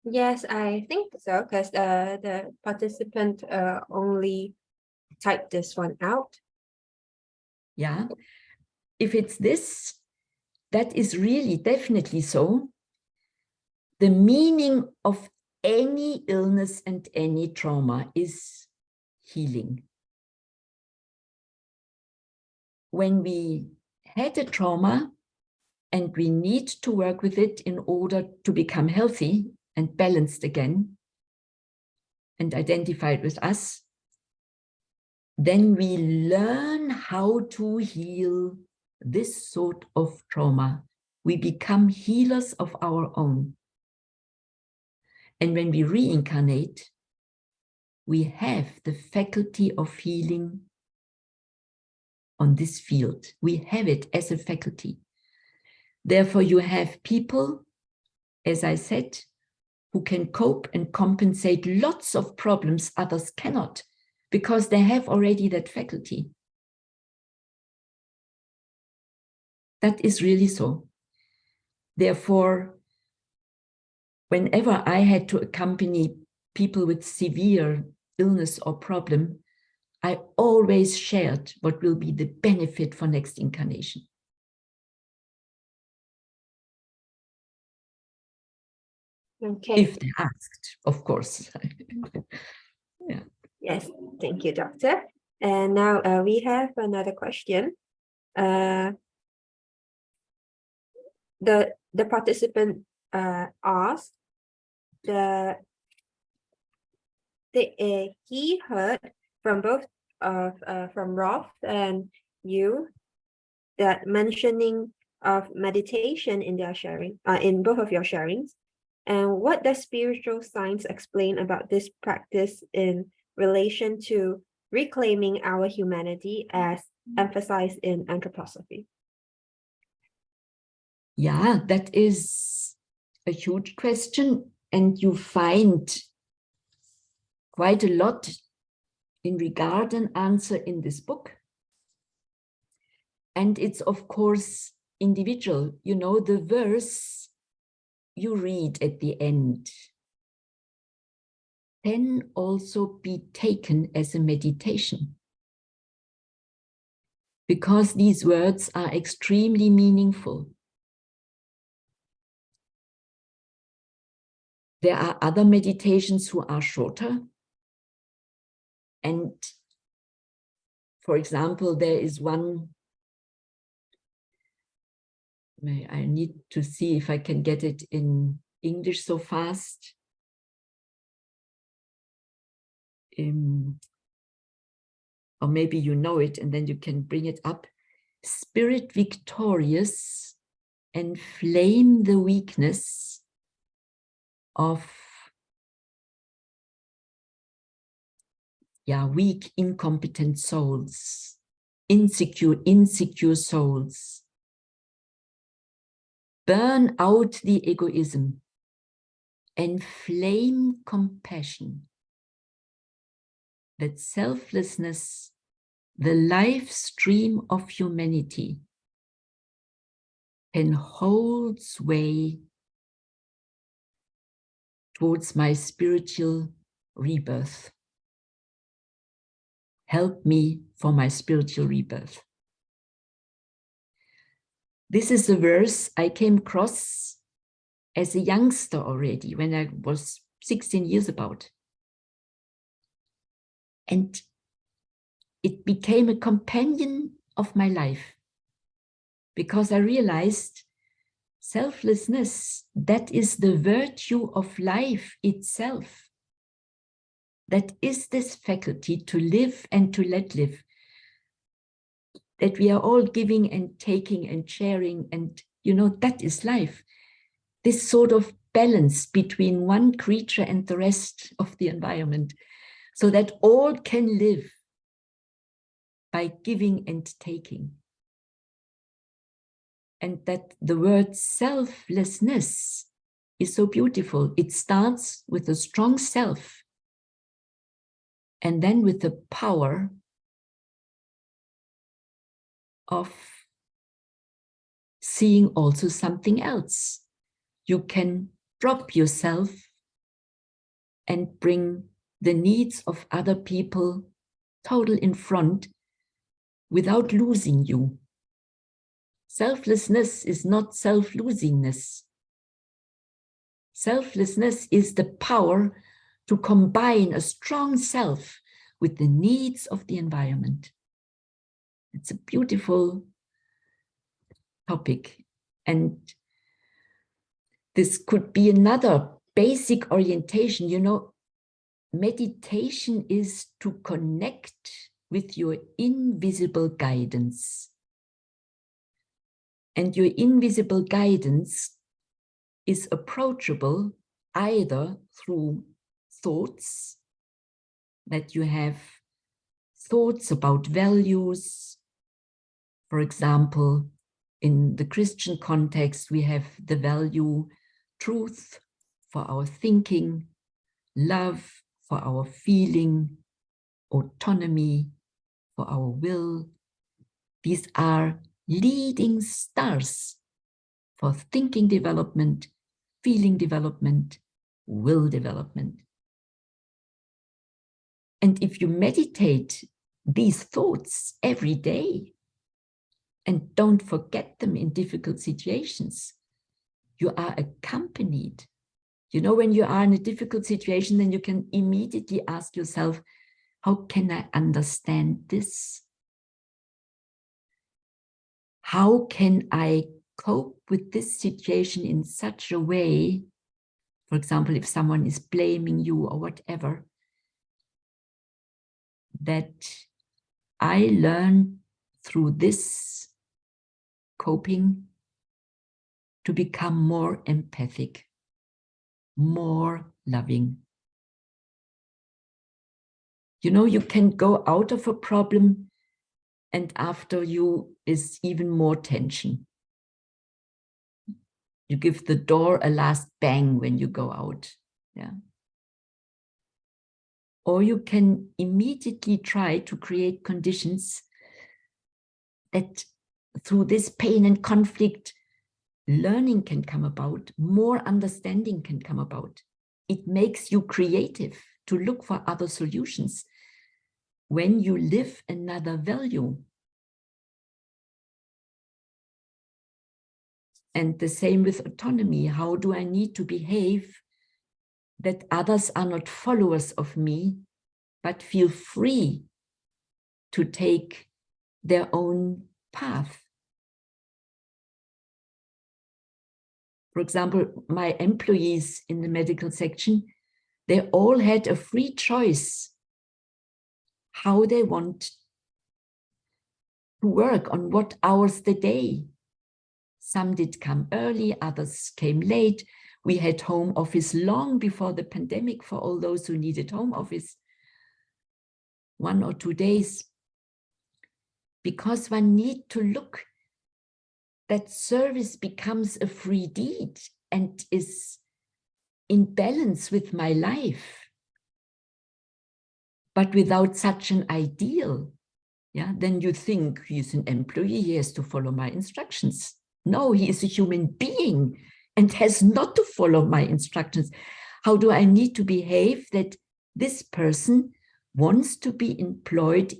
Yes, I think so, because the participant only typed this one out. Yeah. If it's this, that is really definitely so. The meaning of any illness and any trauma is healing. When we had a trauma and we need to work with it in order to become healthy and balanced again and identified with us, then we learn how to heal this sort of trauma. We become healers of our own. And when we reincarnate, we have the faculty of healing on this field. We have it as a faculty. Therefore, you have people, as I said, who can cope and compensate lots of problems others cannot, because they have already that faculty. That is really so. Therefore, whenever I had to accompany people with severe illness or problem, I always shared what will be the benefit for next incarnation. Okay. If they asked, of course. Yeah. Yes, thank you, Doctor. And now we have another question. The participant asked he heard from both from Rolf and you that mentioning of meditation in their sharing in both of your sharings. And what does spiritual science explain about this practice in relation to reclaiming our humanity as emphasized in anthroposophy? Yeah, that is a huge question, and you find quite a lot in regard and answer in this book. And it's, of course, individual. You know, the verse you read at the end can also be taken as a meditation, because these words are extremely meaningful. There are other meditations who are shorter. And for example, there is one, I need to see if I can get it in English so fast. Or maybe you know it and then you can bring it up. Spirit victorious, enflame the weakness of weak, incompetent souls, insecure souls. Burn out the egoism, enflame compassion, that selflessness, the life stream of humanity, can hold sway towards my spiritual rebirth. Help me for my spiritual rebirth. This is a verse I came across as a youngster already, when I was 16 years about. And it became a companion of my life, because I realized selflessness, that is the virtue of life itself. That is this faculty to live and to let live. That we are all giving and taking and sharing, and you know, that is life. This sort of balance between one creature and the rest of the environment, so that all can live by giving and taking. And that the word selflessness is so beautiful. It starts with a strong self, and then with the power of seeing also something else. You can drop yourself and bring the needs of other people total in front without losing you. Selflessness is not self-losingness. Selflessness is the power to combine a strong self with the needs of the environment. It's a beautiful topic. And this could be another basic orientation. You know, meditation is to connect with your invisible guidance. And your invisible guidance is approachable either through thoughts, that you have thoughts about values. For example, in the Christian context, we have the value truth for our thinking, love for our feeling, autonomy for our will. These are leading stars for thinking development, feeling development, will development. And if you meditate these thoughts every day and don't forget them in difficult situations, you are accompanied. You know, when you are in a difficult situation, then you can immediately ask yourself, how can I understand this? How can I cope with this situation in such a way, for example, if someone is blaming you or whatever, that I learn through this coping to become more empathic, more loving. You know, you can go out of a problem and after you is even more tension. You give the door a last bang when you go out. Yeah. Or you can immediately try to create conditions that through this pain and conflict, learning can come about, more understanding can come about. It makes you creative to look for other solutions. When you live another value. And the same with autonomy. How do I need to behave that others are not followers of me, but feel free to take their own path? For example, my employees in the medical section, they all had a free choice how they want to work, on what hours the day. Some did come early, others came late. We had home office long before the pandemic for all those who needed home office. 1 or 2 days. Because one needs to look that service becomes a free deed and is in balance with my life. But without such an ideal, yeah, then you think he's an employee, he has to follow my instructions. No, he is a human being and has not to follow my instructions. How do I need to behave that this person wants to be employed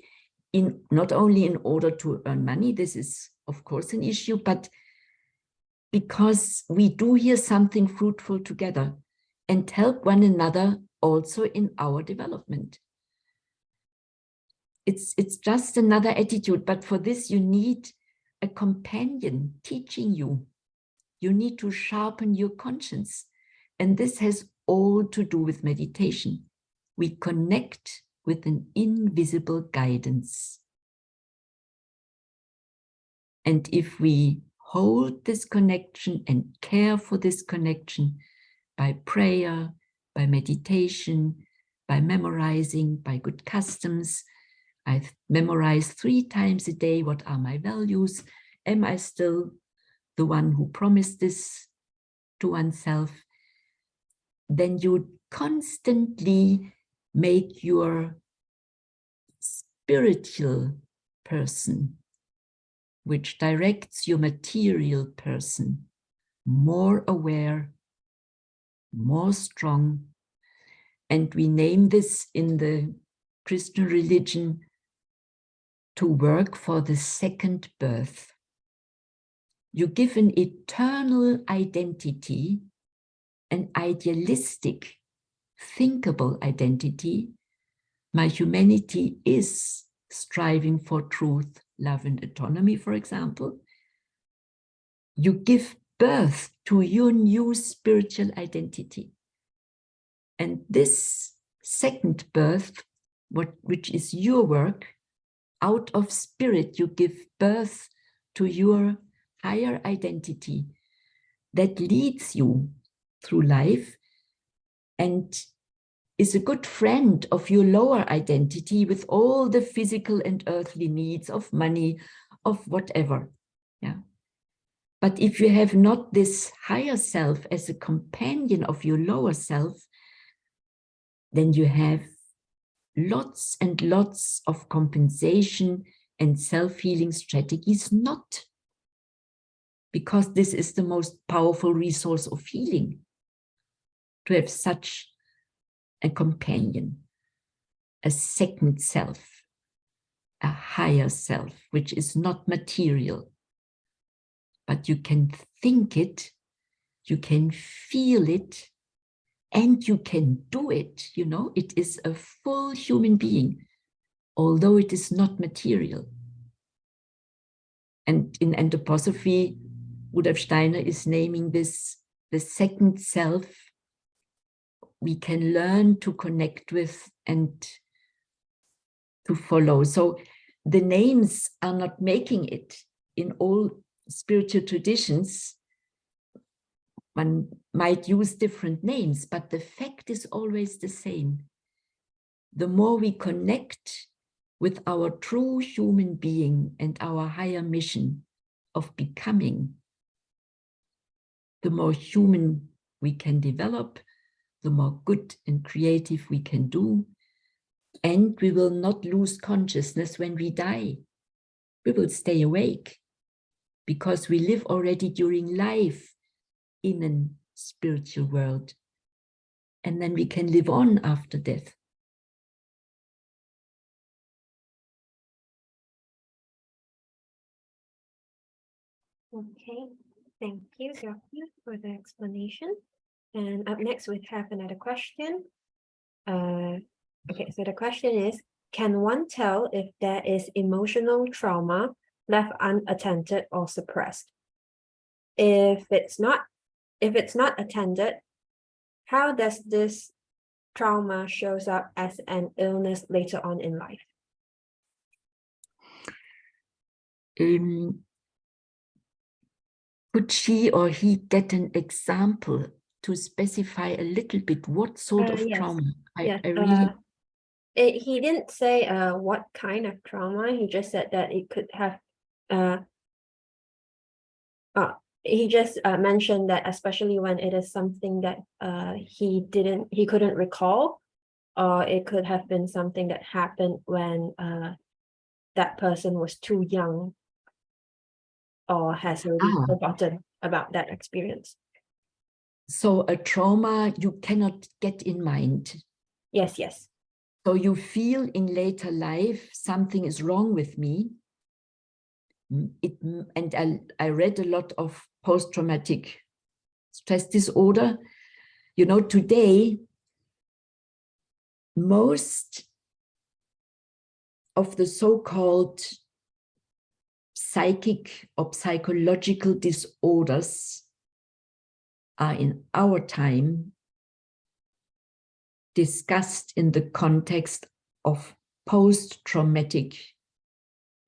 in not only in order to earn money, this is of course an issue, but because we do here something fruitful together and help one another also in our development. It's just another attitude, but for this you need a companion teaching you. You need to sharpen your conscience. And this has all to do with meditation. We connect with an invisible guidance. And if we hold this connection and care for this connection by prayer, by meditation, by memorizing, by good customs, I memorize 3 times a day, what are my values? Am I still the one who promised this to oneself? Then you constantly make your spiritual person, which directs your material person, more aware, more strong. And we name this in the Christian religion to work for the second birth. You give an eternal identity, an idealistic, thinkable identity. My humanity is striving for truth, love, and autonomy, for example. You give birth to your new spiritual identity. And this second birth, which is your work, out of spirit, you give birth to your higher identity that leads you through life and is a good friend of your lower identity with all the physical and earthly needs of money, of whatever. Yeah. But if you have not this higher self as a companion of your lower self, then you have lots and lots of compensation and self-healing strategies not because this is the most powerful resource of healing, to have such a companion, a second self, a higher self, which is not material, but you can think it, you can feel it, and you can do it. You know, it is a full human being, although it is not material. And in Anthroposophy, Rudolf Steiner is naming this the second self we can learn to connect with and to follow. So the names are not making it. In all spiritual traditions, one might use different names, but the fact is always the same. The more we connect with our true human being and our higher mission of becoming, the more human we can develop, the more good and creative we can do, and we will not lose consciousness when we die. We will stay awake because we live already during life in a spiritual world, and then we can live on after death. Okay, thank you, Daphne, for the explanation. And up next, we have another question. Okay, so the question is, can one tell if there is emotional trauma left unattended or suppressed? If it's not attended, how does this trauma shows up as an illness later on in life? Could she or he get an example to specify a little bit what sort of Yes. trauma? Yes. I really... He didn't say what kind of trauma. He just said that it could have he just mentioned that especially when it is something that he couldn't recall, or it could have been something that happened when that person was too young or has already forgotten about that experience. So a trauma you cannot get in mind. Yes, yes. So you feel in later life something is wrong with me. I read a lot of post-traumatic stress disorder. You know, today, most of the so-called psychic or psychological disorders are in our time discussed in the context of post-traumatic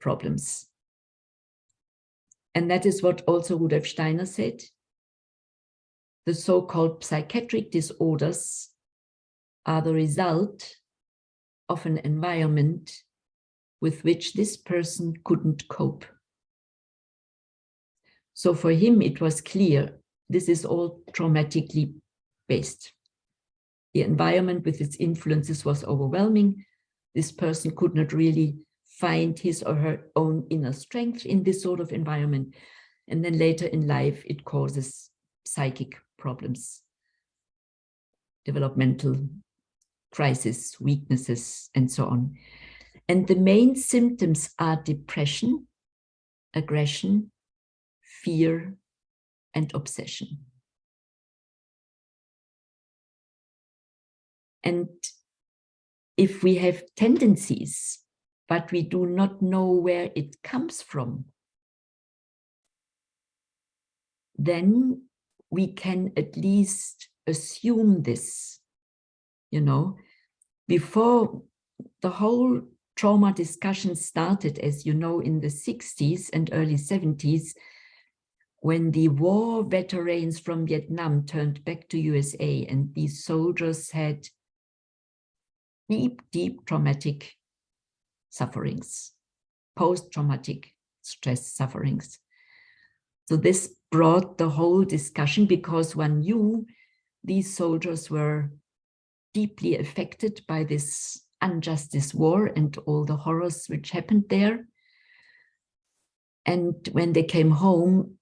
problems. And that is what also Rudolf Steiner said. The so-called psychiatric disorders are the result of an environment with which this person couldn't cope. So for him, it was clear this is all traumatically based. The environment with its influences was overwhelming. This person could not really find his or her own inner strength in this sort of environment. And then later in life, it causes psychic problems, developmental crisis, weaknesses, and so on. And the main symptoms are depression, aggression, fear, and obsession. And if we have tendencies, but we do not know where it comes from, then we can at least assume this. You know, before the whole trauma discussion started, as you know, in the 60s and early 70s, when the war veterans from Vietnam turned back to USA, and these soldiers had deep, deep traumatic sufferings, post-traumatic stress sufferings. So this brought the whole discussion, because one knew these soldiers were deeply affected by this unjustice war and all the horrors which happened there. And when they came home,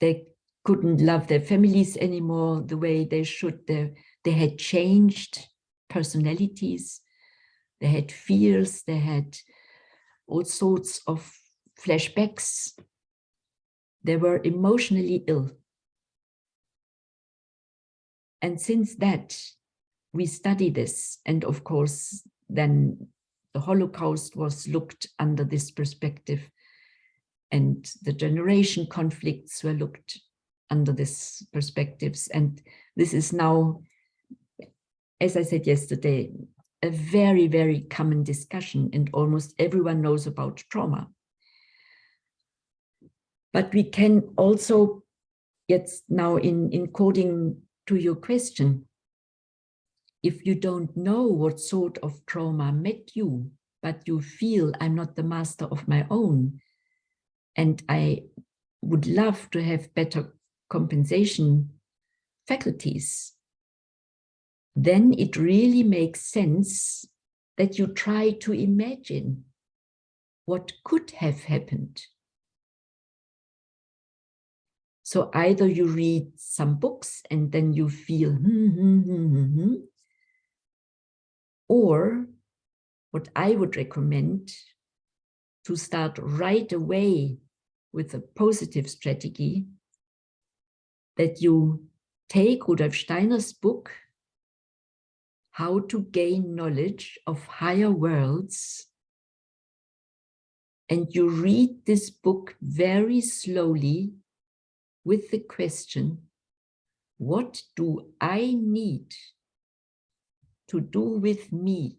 they couldn't love their families anymore the way they should. They had changed personalities. They had fears. They had all sorts of flashbacks. They were emotionally ill. And since that, we study this. And of course, then the Holocaust was looked under this perspective. And the generation conflicts were looked under this perspectives. And this is now, as I said yesterday, a very, very common discussion, and almost everyone knows about trauma. But we can also get now in coding to your question, if you don't know what sort of trauma met you, but you feel I'm not the master of my own, and I would love to have better compensation faculties, then it really makes sense that you try to imagine what could have happened. So either you read some books and then you feel, or what I would recommend, to start right away with a positive strategy, that you take Rudolf Steiner's book, How to Gain Knowledge of Higher Worlds, and you read this book very slowly with the question, what do I need to do with me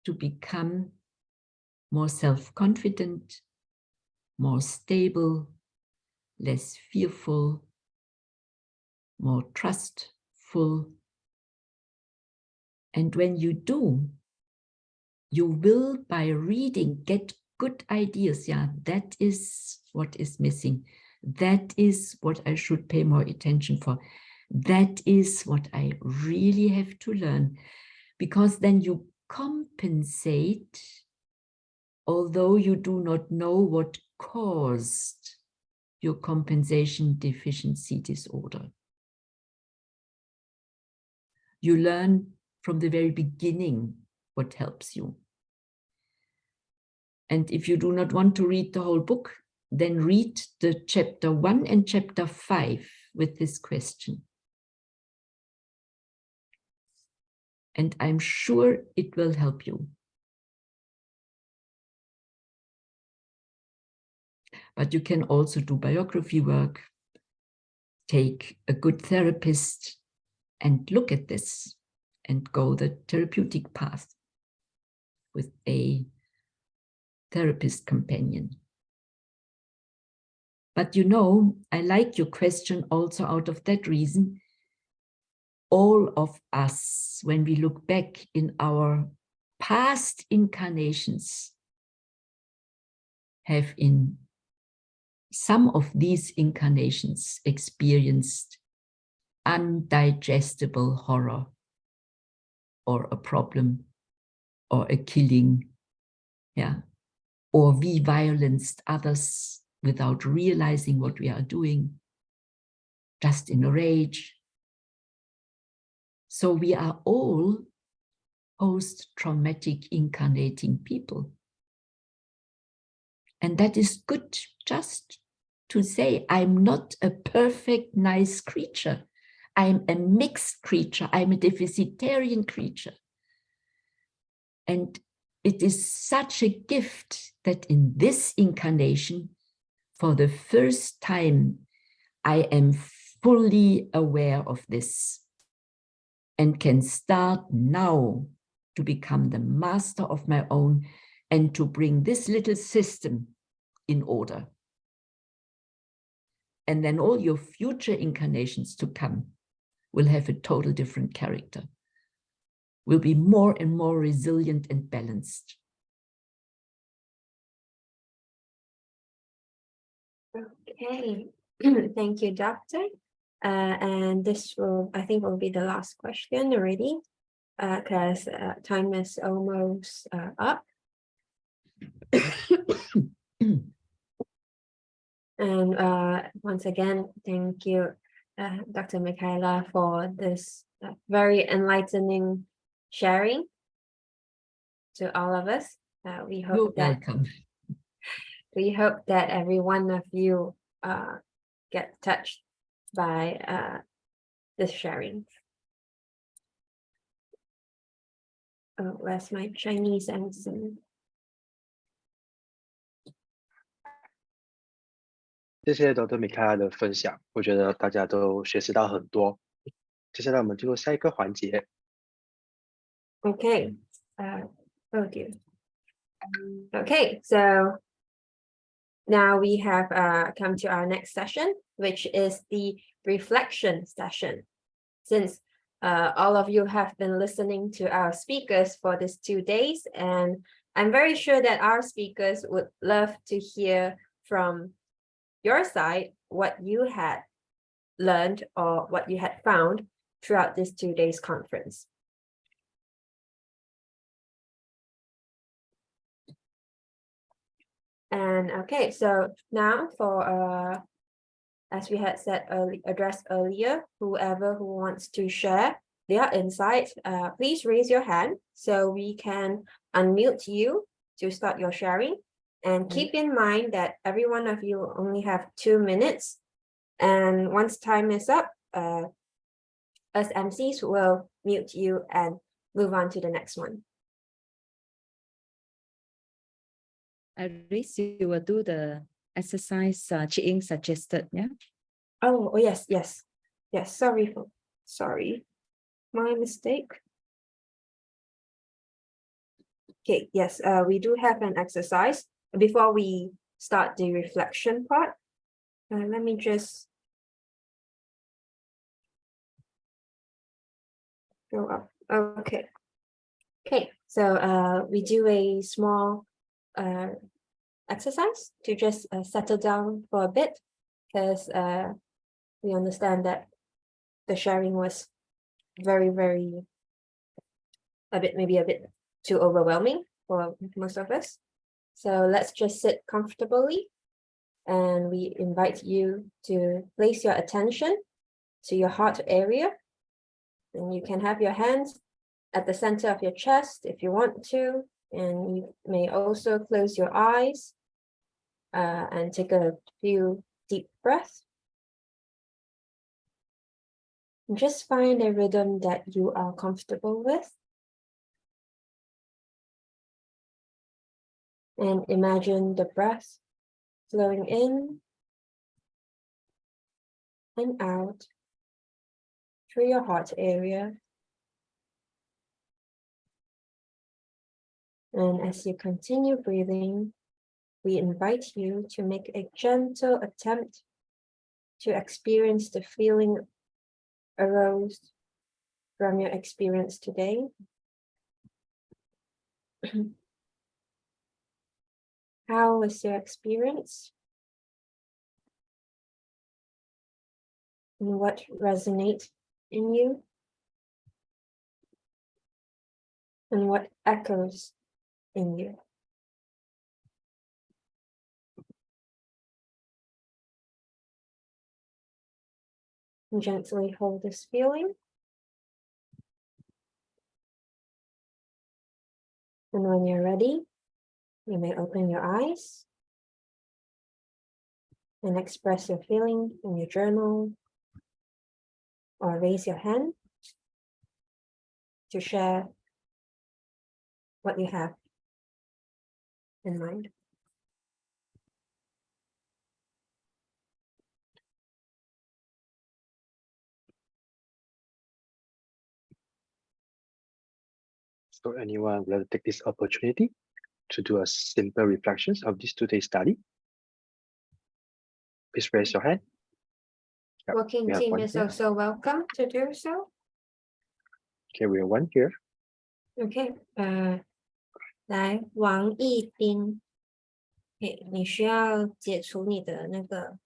to become more self-confident, more stable, less fearful, more trustful? And when you do, you will, by reading, get good ideas. Yeah, that is what is missing. That is what I should pay more attention for. That is what I really have to learn, because then you compensate, although you do not know what caused your compensation deficiency disorder. You learn from the very beginning what helps you. And if you do not want to read the whole book, then read the chapter 1 and chapter 5 with this question. And I'm sure it will help you. But you can also do biography work, take a good therapist and look at this and go the therapeutic path with a therapist companion. But you know, I like your question also out of that reason. All of us, when we look back in our past incarnations, have in some of these incarnations experienced undigestible horror, or a problem, or a killing, yeah, or we violenced others without realizing what we are doing, just in a rage. So we are all post-traumatic incarnating people. And that is good, just to say, I'm not a perfect, nice creature. I'm a mixed creature. I'm a deficitarian creature. And it is such a gift that in this incarnation, for the first time, I am fully aware of this and can start now to become the master of my own and to bring this little system in order. And then all your future incarnations to come will have a total different character, will be more and more resilient and balanced. Okay, thank you, Doctor. And this will, I think, will be the last question already, because time is almost up. And once again, thank you, Dr. Michaela, for this very enlightening sharing to all of us. We You're hope that welcome. we hope that every one of you get touched by this sharing. Oh, where's my Chinese accent? 谢谢 Dr. 米凯拉的分享，我觉得大家都学习到很多。接下来我们进入下一个环节。 Okay. Oh dear. Okay, so now we have come to our next session, which is the reflection session. Since all of you have been listening to our speakers for these 2 days, and I'm very sure that our speakers would love to hear from your side what you had learned or what you had found throughout this 2 days conference. And okay, so now for as we had said addressed earlier, whoever who wants to share their insights, please raise your hand so we can unmute you to start your sharing. And keep in mind that every one of you only have 2 minutes. And once time is up, us MCs will mute you and move on to the next one. Iris, you will do the exercise Chi-Ying suggested, yeah? Oh, yes. Sorry, my mistake. Okay, yes, we do have an exercise. Before we start the reflection part, let me just go up. Okay, so we do a small exercise to just settle down for a bit, because we understand that the sharing was maybe a bit too overwhelming for most of us. So let's just sit comfortably, and we invite you to place your attention to your heart area. And you can have your hands at the center of your chest if you want to, and you may also close your eyes and take a few deep breaths. And just find a rhythm that you are comfortable with. And imagine the breath flowing in and out through your heart area. And as you continue breathing, we invite you to make a gentle attempt to experience the feeling arose from your experience today. How was your experience? And what resonates in you? And what echoes in you? And gently hold this feeling. And when you're ready, you may open your eyes and express your feeling in your journal, or raise your hand to share what you have in mind. So anyone would like to take this opportunity to do a simple reflections of this 2 day study? Please raise your hand. Yep, Working we have team one is here. also welcome to do so. Okay, we have one here. Okay, 来，王义斌，你需要解除你的那个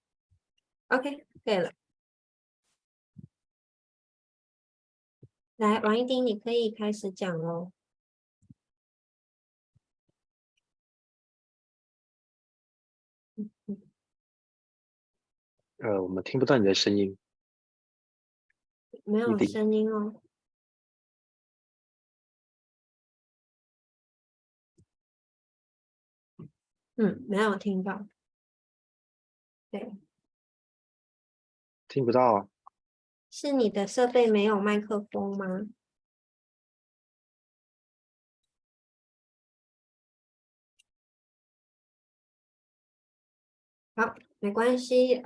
，OK， 可以了。来，王一丁，你可以开始讲哦。我们听不到你的声音。没有一定声音哦。没有听到。对，听不到啊。是你的设备没有麦克风吗？好，没关系，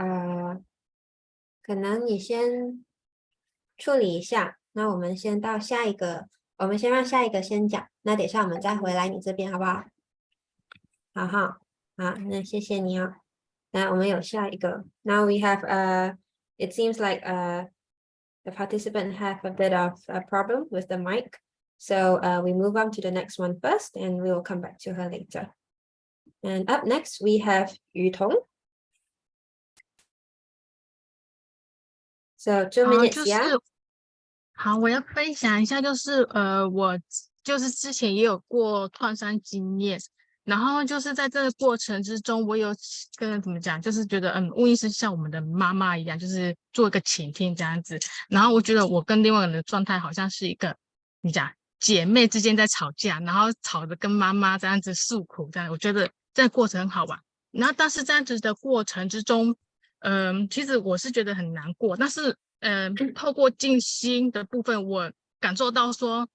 可能你先处理一下，那我们先到下一个，我们先让下一个先讲，那等一下我们再回来你这边好不好？好好，好，那谢谢你哦。那我们有下一个。Now we have it seems like the participant have a bit of a problem with the mic. So we move on to the next one first and we will come back to her later. And up next we have Yu Tong. So 2 minutes, 就是 yeah? 好，我要分享一下，我就是之前也有过创伤经验，然后就是在这个过程之中，我有跟怎么讲，就是觉得巫医是像我们的妈妈一样，就是做一个倾听这样子。然后我觉得我跟另外一个人的状态好像是一个，你讲姐妹之间在吵架，然后吵着跟妈妈这样子诉苦，这样我觉得这个过程很好玩。然后但是这样子的过程之中，其实我是觉得很难过，但是透过静心的部分，我感受到说，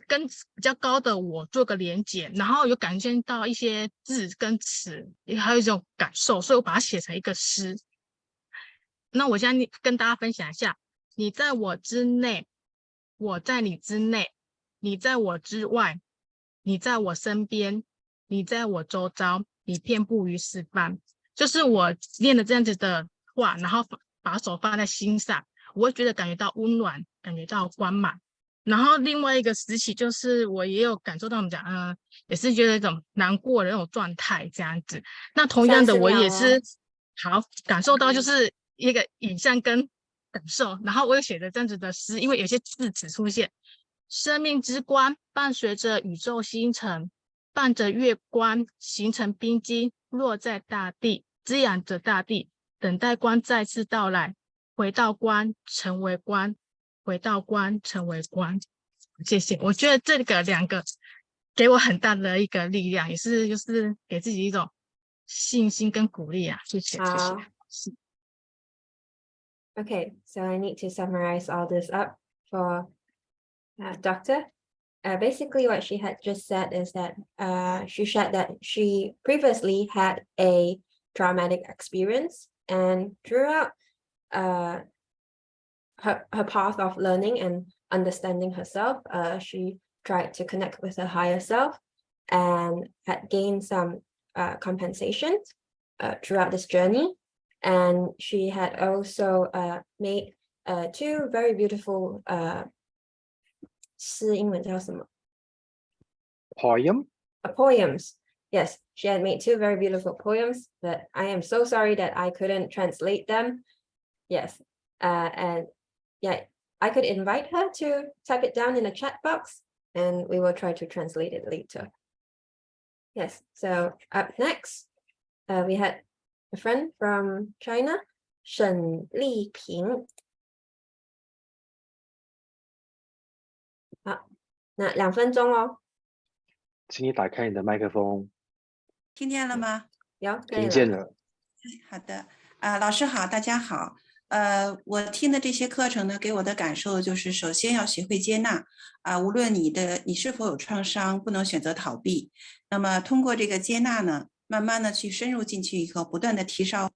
跟比较高的我做个连结，然后有感觉到一些字跟词，也还有一种感受，所以我把它写成一个诗。那我现在跟大家分享一下：你在我之内，我在你之内；你在我之外，你在我身边；你在我周遭，你遍布于四方。就是我念的这样子的话，然后把手放在心上，我会觉得感觉到温暖，感觉到光芒。然后另外一个时期，就是我也有感受到我们讲，也是觉得一种难过的那种状态这样子。那同样的， 30我也秒哦。是好感受到就是一个影像跟感受。然后我有写的这样子的诗，因为有些字词出现，生命之光伴随着宇宙星辰，伴着月光形成冰晶，落在大地，滋养着大地，等待光再次到来，回到光，成为光，回到光，成为光。谢谢，我觉得这个两个给我很大的一个力量，也是就是给自己一种信心跟鼓励啊。谢谢，谢谢。好。Okay, so I need to summarize all this up for Doctor. Basically, what she had just said is that she shared that she previously had a traumatic experience, and throughout her path of learning and understanding herself, she tried to connect with her higher self and had gained some compensation throughout this journey. And she had also made 2 very beautiful 诗英文叫什么 Poem. poems. Yes, she had made 2 very beautiful poems, but I am so sorry that I couldn't translate them. Yes, and yeah, I could invite her to type it down in the chat box and we will try to translate it later. Yes, so up next, we had a friend from China, Shen Liping. 好，那2分钟哦。请你打开你的麦克风。听见了吗？有，可以听见了。了。好的，老师好，大家好。我听的这些课程呢，给我的感受就是，首先要学会接纳无论你是否有创伤，不能选择逃避。那么通过这个接纳呢，慢慢的去深入进去以后，不断的提升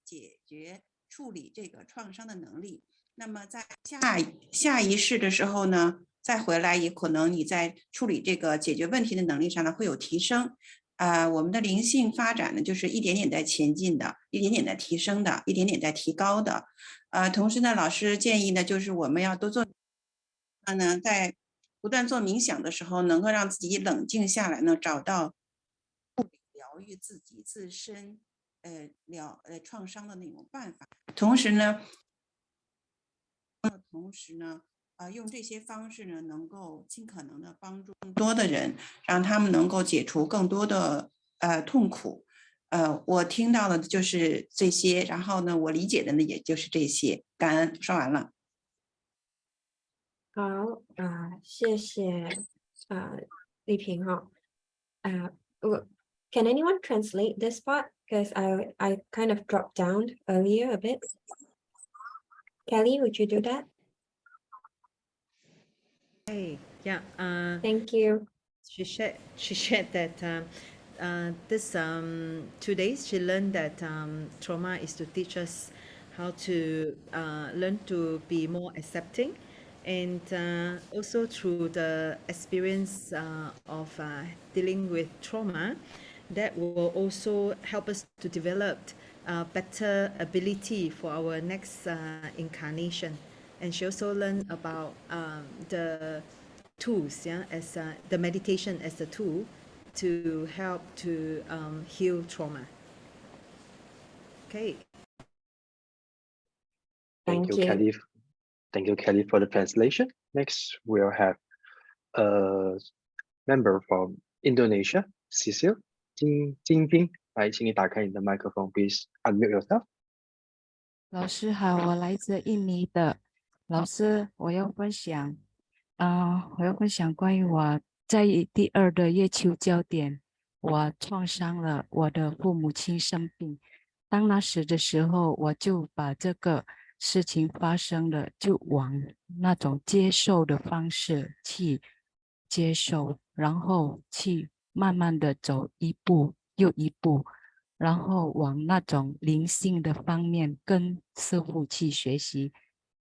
解决处理这个创伤的能力。那么在下一世的时候呢，再回来也可能你在处理这个解决问题的能力上呢会有提升。我们的灵性发展呢，就是一点点在前进的，一点点在提升的，一点点在提高的。同时呢，老师建议呢，就是我们要多做，在不断做冥想的时候，能够让自己冷静下来呢，找到疗愈自己自身创伤的那种办法。同时呢，用这些方式呢，能够尽可能的帮助更多的人，让他们能够解除更多的痛苦。我听到的就是这些，然后呢，我理解的呢也就是这些。感恩，说完了。好谢谢丽萍哈can anyone translate this part? Because I kind of dropped down earlier a bit. Kelly, would you do that? Hey, yeah. Thank you. She shared that this 2 days she learned that trauma is to teach us how to learn to be more accepting, and also through the experience of dealing with trauma, that will also help us to develop better ability for our next incarnation. And she also learned about the tools, yeah, as the meditation as a tool to help to heal trauma. Okay. Thank you, Thank you. Kelly. Thank you, Kelly, for the translation. Next, we'll have a member from Indonesia, Cecil. 金兵，来，请你打开你的麦克风 ，please unmute yourself. 老师好，我来自印尼的。老师，我要分享关于我在第2的月球焦点，我创伤了，我的父母亲生病。当那时的时候，我就把这个事情发生了，就往那种接受的方式去接受，然后去慢慢的走一步又一步，然后往那种灵性的方面跟师父去学习。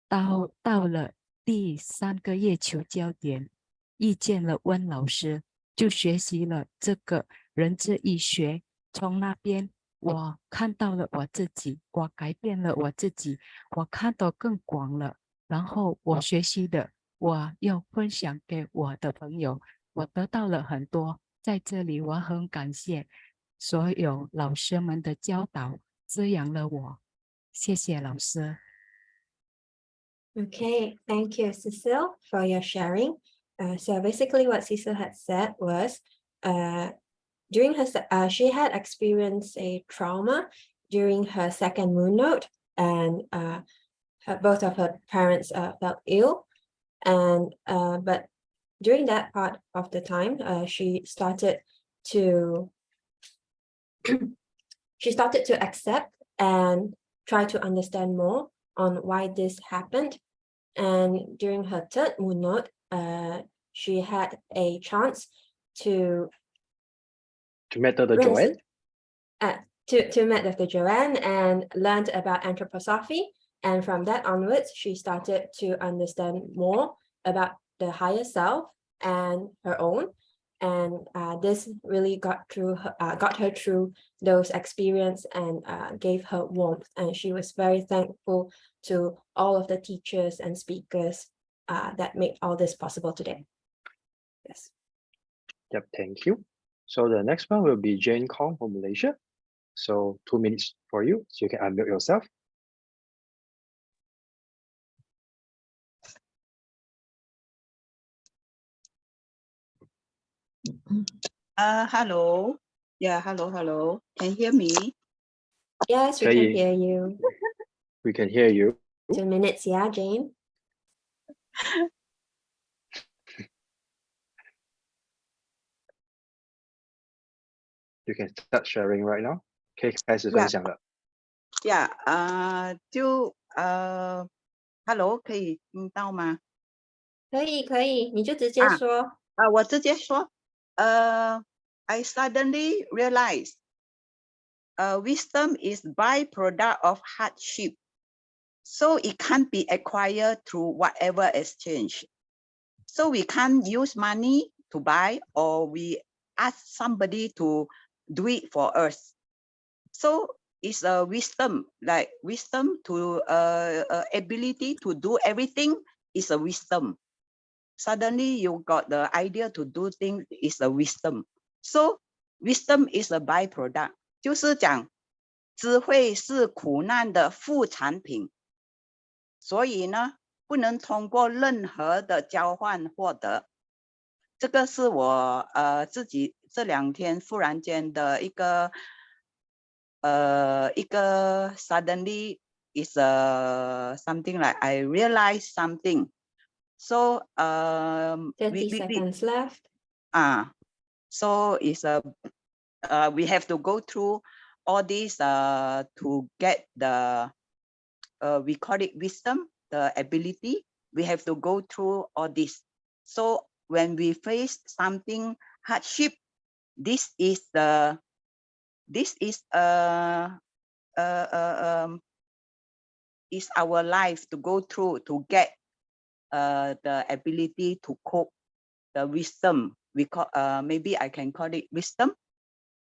到了第3个月球焦点，遇见了温老师，就学习了这个人智医学。从那边我看到了我自己，我改变了我自己，我看到更广了。然后我学习的，我要分享给我的朋友，我得到了很多。在这里我很感谢所有老师们的教导，滋养了我。谢谢老师。Okay, thank you, Cecile, for your sharing. So basically what Cecile had said was during her she had experienced a trauma during her second moon node, and both of her parents felt ill, and but during that part of the time she started to accept and try to understand more on why this happened. And during her third moon node, she had a chance to meet Dr. Joanne. To meet Dr. Joanne and learned about Anthroposophy. And from that onwards, she started to understand more about the higher self and her own. And this really got her through those experiences and gave her warmth. And she was very thankful to all of the teachers and speakers that made all this possible today. Yes. Yep, thank you. So the next one will be Jane Kong from Malaysia. So 2 minutes for you, so you can unmute yourself. Hello. Yeah, hello. Can you hear me? Yes, we can hear you. We can hear you. 2 minutes, yeah, Jane. You can start sharing right now. 可以开始分享了。Yeah, Hello， 可以听到吗？可以，你就直接说。我直接说。I suddenly realized, wisdom is byproduct of hardship, so it can't be acquired through whatever exchange. So we can't use money to buy, or we ask somebody to do it for us. So it's a wisdom, like wisdom to ability to do everything is a wisdom. Suddenly you got the idea to do things is a wisdom. So wisdom is a byproduct. 就是讲智慧是苦难的副产品，所以呢不能通过任何的交换获得。这个是我自己这2天忽然间的一个一个 suddenly is something like I realize something. So 30 seconds left. So it's we have to go through all these to get the we call it wisdom, the ability. We have to go through all this. So when we face something hardship, this is is our life to go through to get the ability to cope, the wisdom. We call maybe I can call it wisdom.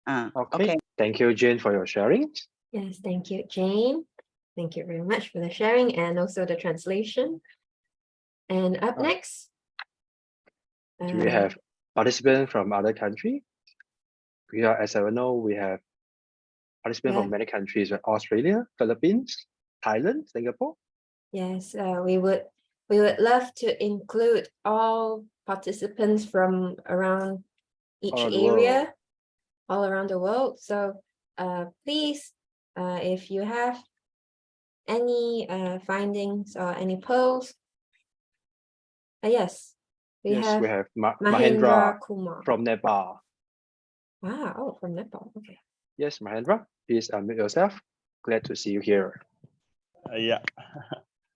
Okay. Thank you, Jane, for your sharing. Yes, thank you, Jane. Thank you very much for the sharing and also the translation. And up next, do we have participants from other countries? We are, as I know, we have participants from many countries, like Australia, Philippines, Thailand, Singapore. Yes, we would love to include all participants from around each All around the area, world. all around the world. So please, if you have any findings or any polls, yes, we have Mahendra Kumar from Nepal. Wow, oh, from Nepal, okay. Yes, Mahendra, please unmute yourself. Glad to see you here. Yeah,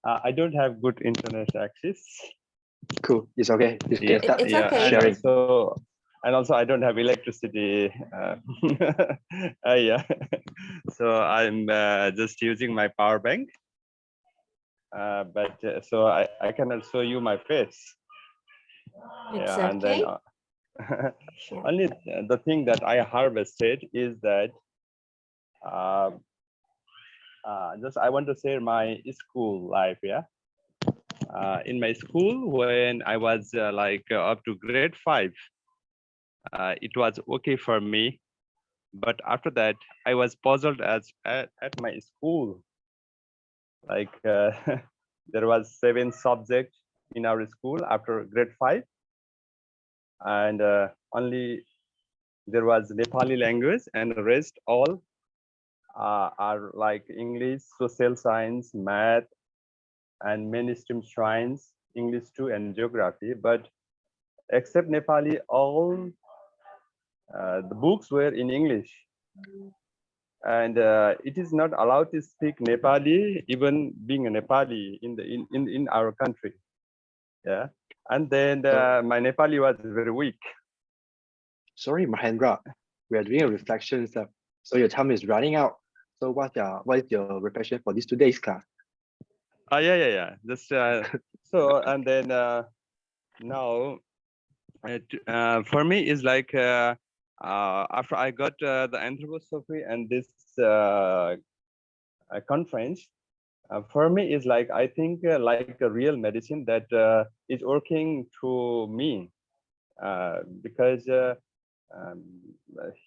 I don't have good internet access. Cool, it's okay. You can start It's okay. sharing. And also I don't have electricity. Yeah, so I'm just using my power bank. So I cannot show you my face. It's yeah, and then only the thing that I harvested is that just I want to share my school life. Yeah, in my school when I was up to grade 5, it was okay for me, but after that I was puzzled at my school. Like there was 7 subjects in our school after grade 5, and only there was Nepali language, and the rest all are like English, social science, math, and mainstream science, English too, and geography. But except Nepali, all the books were in English, and it is not allowed to speak Nepali, even being a Nepali in our country. Yeah, and then my Nepali was very weak. Sorry, Mahendra, we are doing a reflection stuff, so your time is running out. So what is your reflection for these 2 days class? Yeah. Just so, and then now for me is like after I got the Anthroposophy and this conference, for me is like I think like a real medicine that is working through me, because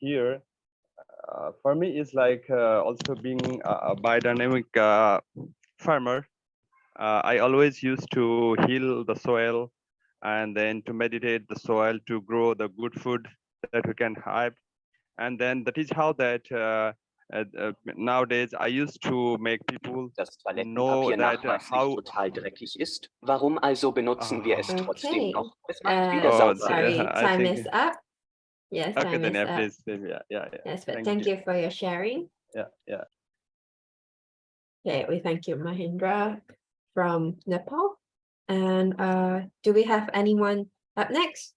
here for me is like also being a biodynamic farmer. I always used to heal the soil and then to meditate the soil to grow the good food that we can have. And then that is how that nowadays I used to make people know that how total dreckig ist. Warum also benutzen wir es trotzdem noch? Es macht wieder sorry, time is up. Yes, okay, time then is yeah, up. please, yeah. Yes, but thank you for your sharing. Yeah. Okay, we thank you, Mahendra from Nepal. And do we have anyone up next?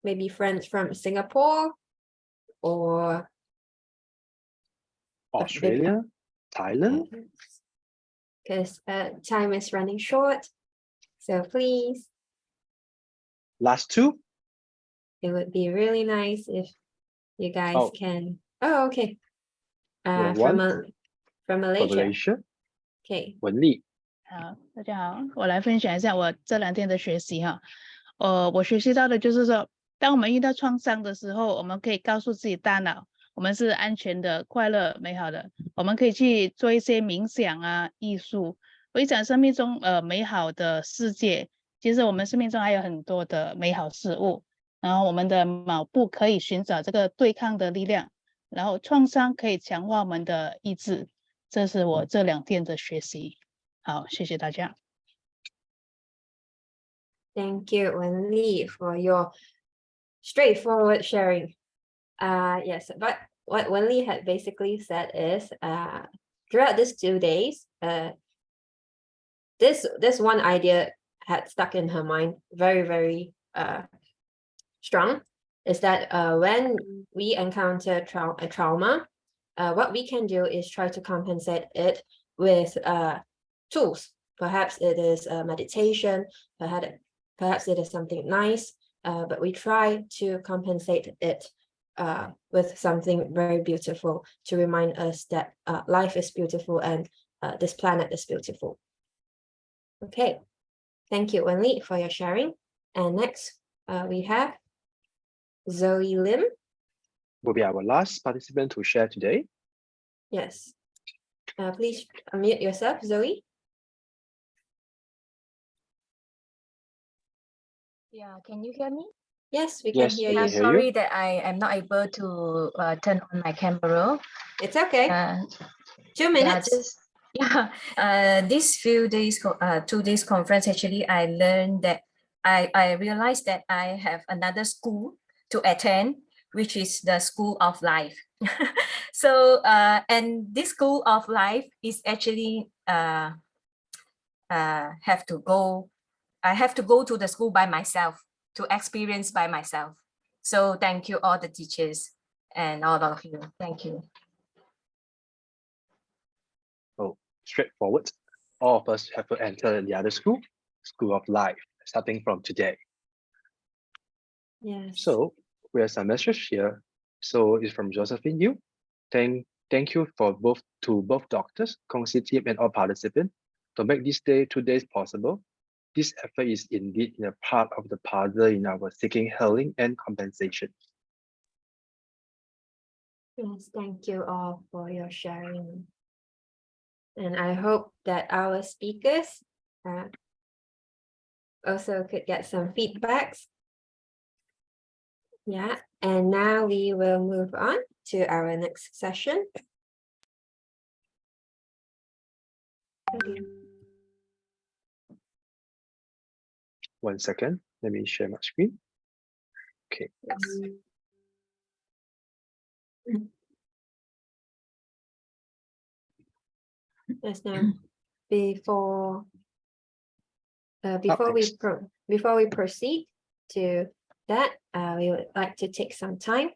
Maybe friends from Singapore or Australia, Thailand? Because time is running short. So please. Last 2? It would be really nice if you guys can. Oh, okay. From Malaysia. Okay. 文丽。好，大家好，我来分享一下我这2天的学习哈。我学习到的就是说，当我们遇到创伤的时候，我们可以告诉自己大脑，我们是安全的、快乐、美好的。我们可以去做一些冥想啊、艺术，回想生命中美好的世界。其实我们生命中还有很多的美好事物，然后我们的脑部可以寻找这个对抗的力量，然后创伤可以强化我们的意志，这是我这2天的学习。好，谢谢大家。Thank you, Wenli, for your straightforward sharing. Yes, but what Wenli had basically said is, throughout these 2 days, this one idea had stuck in her mind very strong, is that when we encounter a trauma, what we can do is try to compensate it with tools. Perhaps it is meditation, perhaps it is something nice, but we try to compensate it with something very beautiful to remind us that life is beautiful and this planet is beautiful. Okay, thank you, Wenli, for your sharing. And next, we have Zoe Lim. Will be our last participant to share today. Yes. Please unmute yourself, Zoe. Yeah, can you hear me? Yes, we Yes, can hear we you. can hear Sorry you. that I am not able to turn on my camera. It's okay. 2 Yeah, minutes. these few days, 2 days conference, actually, I learned that I realized that I have another school to attend, which is the School of Life. So, and this School of Life is actually I have to go to the school by myself to experience by myself. So thank you all the teachers and all of you. Thank you. Oh, straightforward. All of us have to enter the other school of life, starting from today. Yes. So we have some message here. So it's from Josephine Yu. Thank you to both doctors, Kongsi team, and all participants to make this 2 days possible. This effort is indeed a part of the puzzle in our seeking healing and compensation. Yes, thank you all for your sharing. And I hope that our speakers also could get some feedbacks. Yeah, and now we will move on to our next session. Okay. 1 second, let me share my screen. Okay. Yes, now before we proceed to that, we would like to take some time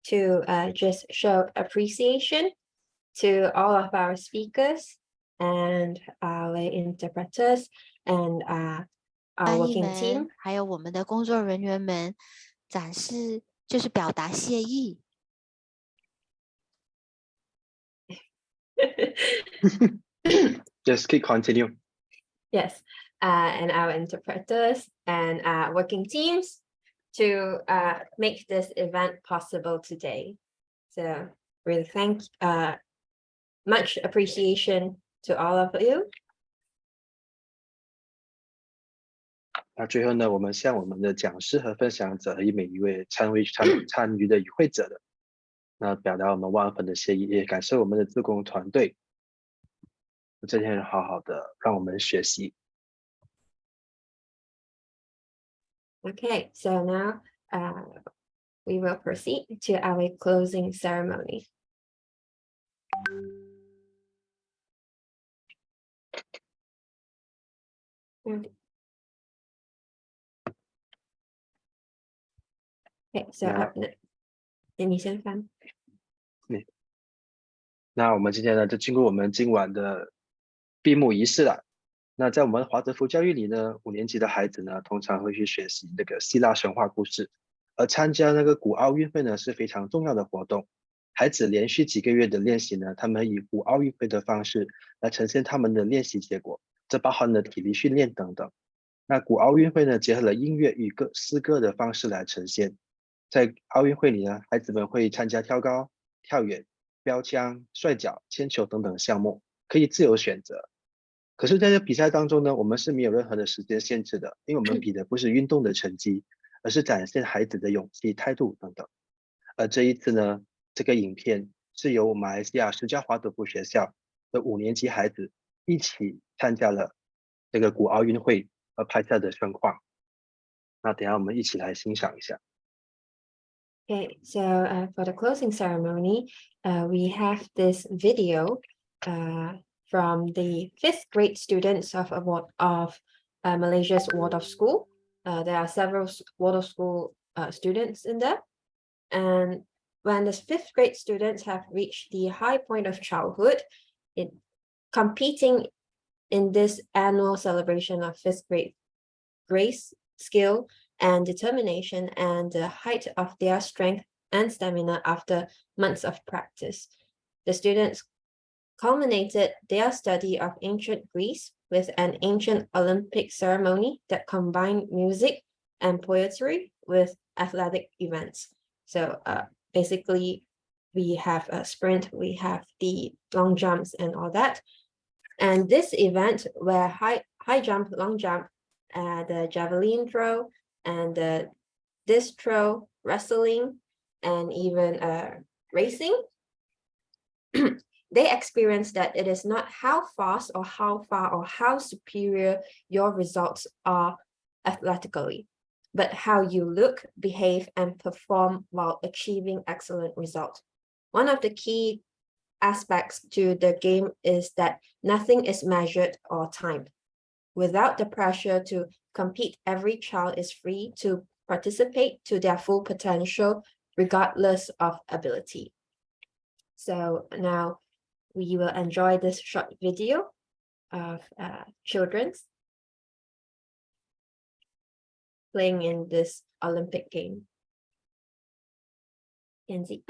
to just show appreciation to all of our speakers and our interpreters and our 翻译 working 们 team. 还有我们的工作人员们展示，就是表达谢意。Just keep continue. Yes, and our interpreters and working teams to make this event possible today. So really much appreciation to all of you. 那最后呢，我们向我们的讲师和分享者和每一位参与的与会者的，那表达我们万分的谢意，也感谢我们的志工团队，这天好好的让我们学习。Okay, so now we will proceed to our closing ceremony. Okay, so up next, 你先翻。那我们今天呢，就经过我们今晚的闭幕仪式了。那在我们华德福教育里呢，5年级的孩子呢，通常会去学习那个希腊神话故事，而参加那个古奥运会呢是非常重要的活动。孩子连续几个月的练习呢，他们以古奥运会的方式来呈现他们的练习结果，这包含了体力训练等等。那古奥运会呢，结合了音乐与诗歌的方式来呈现。在奥运会里呢，孩子们会参加跳高、跳远、标枪、摔跤、铅球等等项目，可以自由选择。可是在这比赛当中呢，我们是没有任何的时间限制的，因为我们比的不是运动的成绩，而是展现孩子的勇气、态度等等。而这一次呢，这个影片是由马来西亚施加华德福学校的5年级孩子一起参加了这个古奥运会而拍摄的盛况。那等一下我们一起来欣赏一下。Okay, so for the closing ceremony, we have this video from the 5th grade students of Malaysia's Waldorf School. There are several Waldorf School students in there. And when the 5th grade students have reached the high point of childhood, competing in this annual celebration of 5th grade grace, skill, and determination, and the height of their strength and stamina after months of practice. The students culminated their study of ancient Greece with an ancient Olympic ceremony that combined music and poetry with athletic events. So basically, we have a sprint, we have the long jumps and all that. And this event where high jump, long jump, the javelin throw, and the disc throw, wrestling, and even racing, they experience that it is not how fast or how far or how superior your results are athletically, but how you look, behave, and perform while achieving excellent results. One of the key aspects to the game is that nothing is measured or timed. Without the pressure to compete, every child is free to participate to their full potential, regardless of ability. So now we will enjoy this short video of children playing in this Olympic game. Kenzie.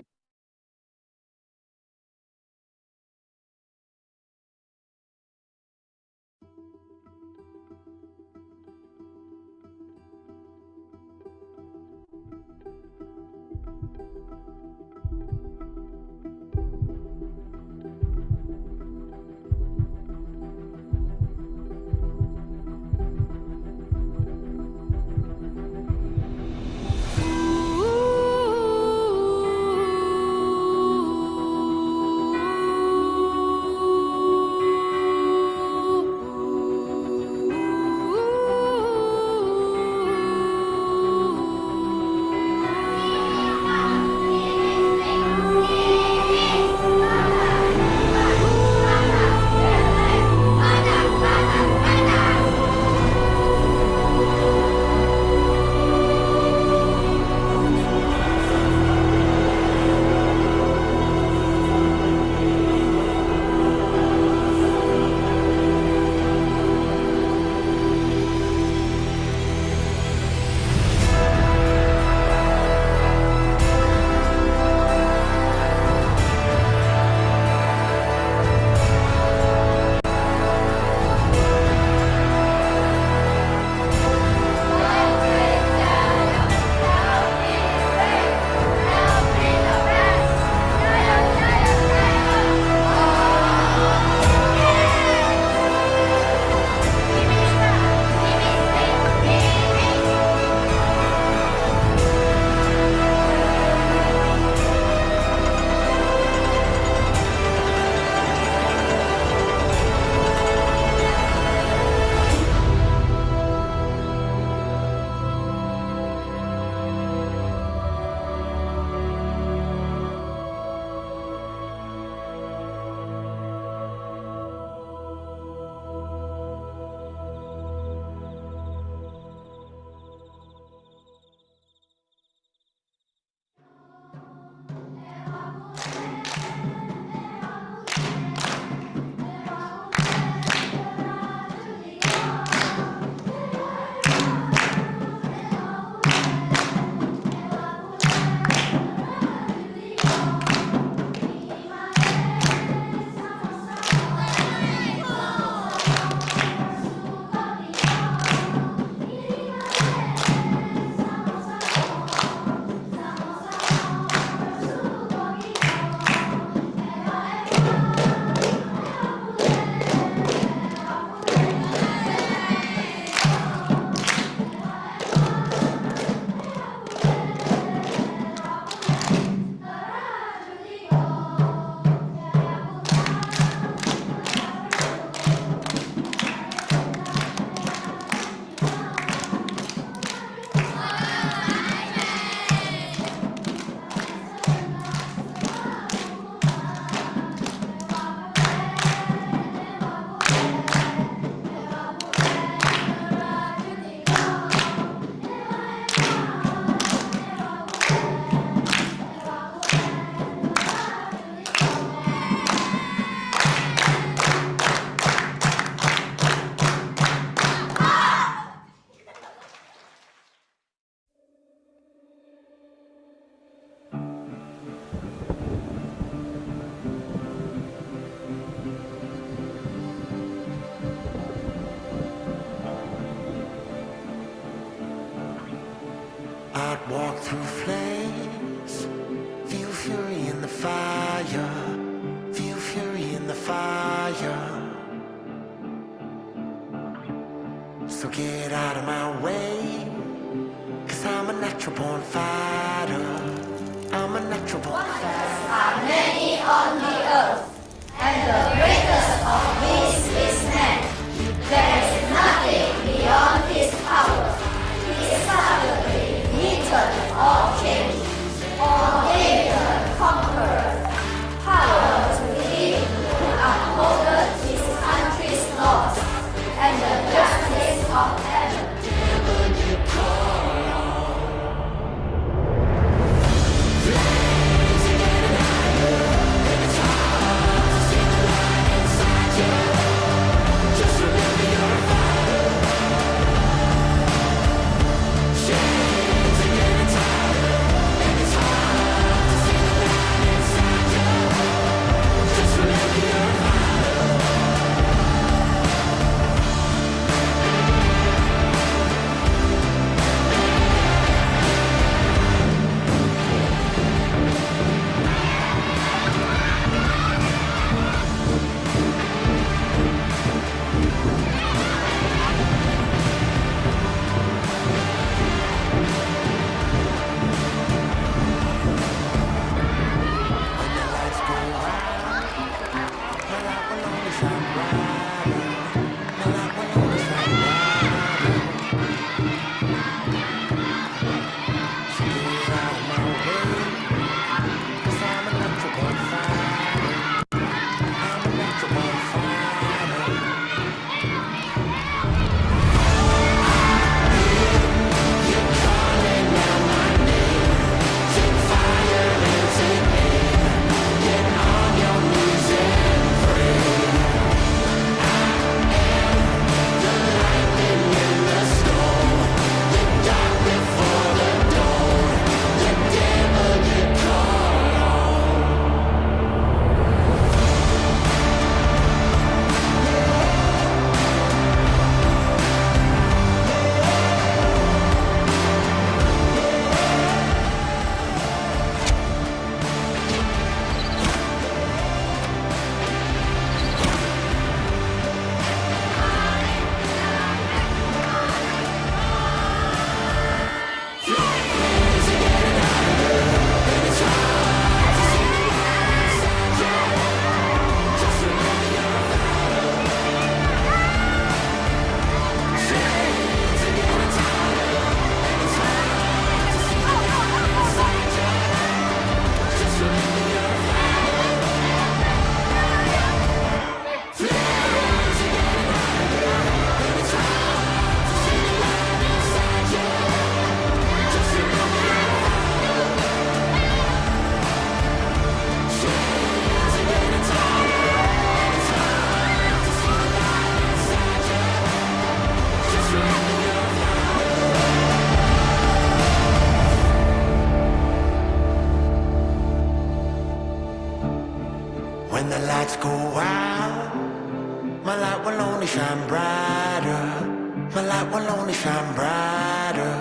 So get out of my way, 'cause I'm a natural born fighter. I'm a natural born fighter. Are many on the earth, and the greatest of these is man. There is nothing beyond his power. His subtlety neaten all change, ordained conqueror. Power to him who upholdeth his country's laws, and the justice of heaven. When the lights go out, my light will only shine brighter. My light will only shine brighter.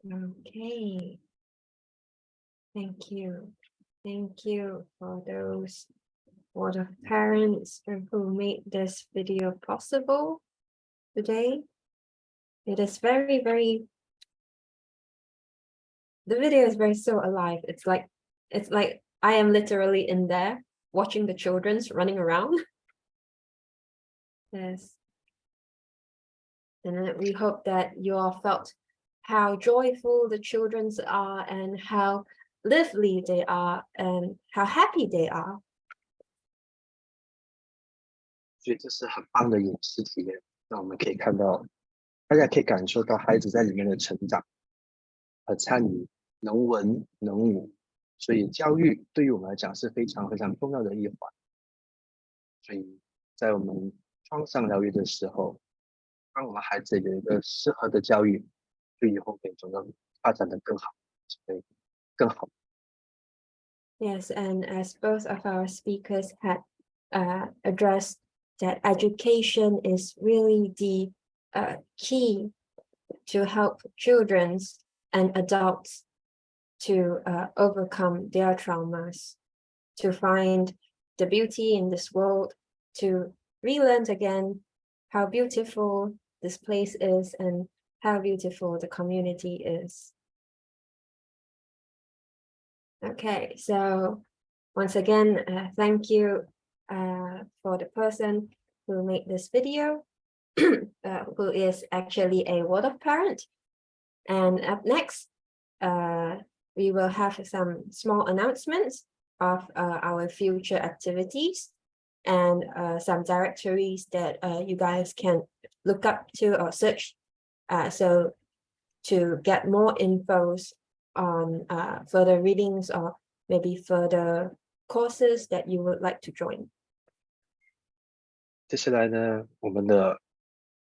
Okay. Thank you. Thank you for those, for the parents who made this video possible today. It is very, the video is very so alive. It's like I am literally in there watching the children's running around. Yes. And then we hope that you all felt how joyful the children's are and how lively they are and how happy they are. 所以这是很棒的演示体验，那我们可以看到，大家可以感受到孩子在里面的成长和参与，能文能武，所以教育对于我们来讲是非常非常重要的一环。所以在我们创伤疗愈的时候，让我们孩子有一个适合的教育，对以后可以走到发展的更好，对，更好。Yes, and as both of our speakers had addressed that education is really the key to help children and adults to overcome their traumas, to find the beauty in this world, to relearn again how beautiful this place is and how beautiful the community is. Okay, so once again, thank you for the person who made this video, who is actually a Waldorf parent. And up next, we will have some small announcements of our future activities and some directories that you guys can look up to or search so to get more infos on further readings or maybe further courses that you would like to join. 接下来呢，我们的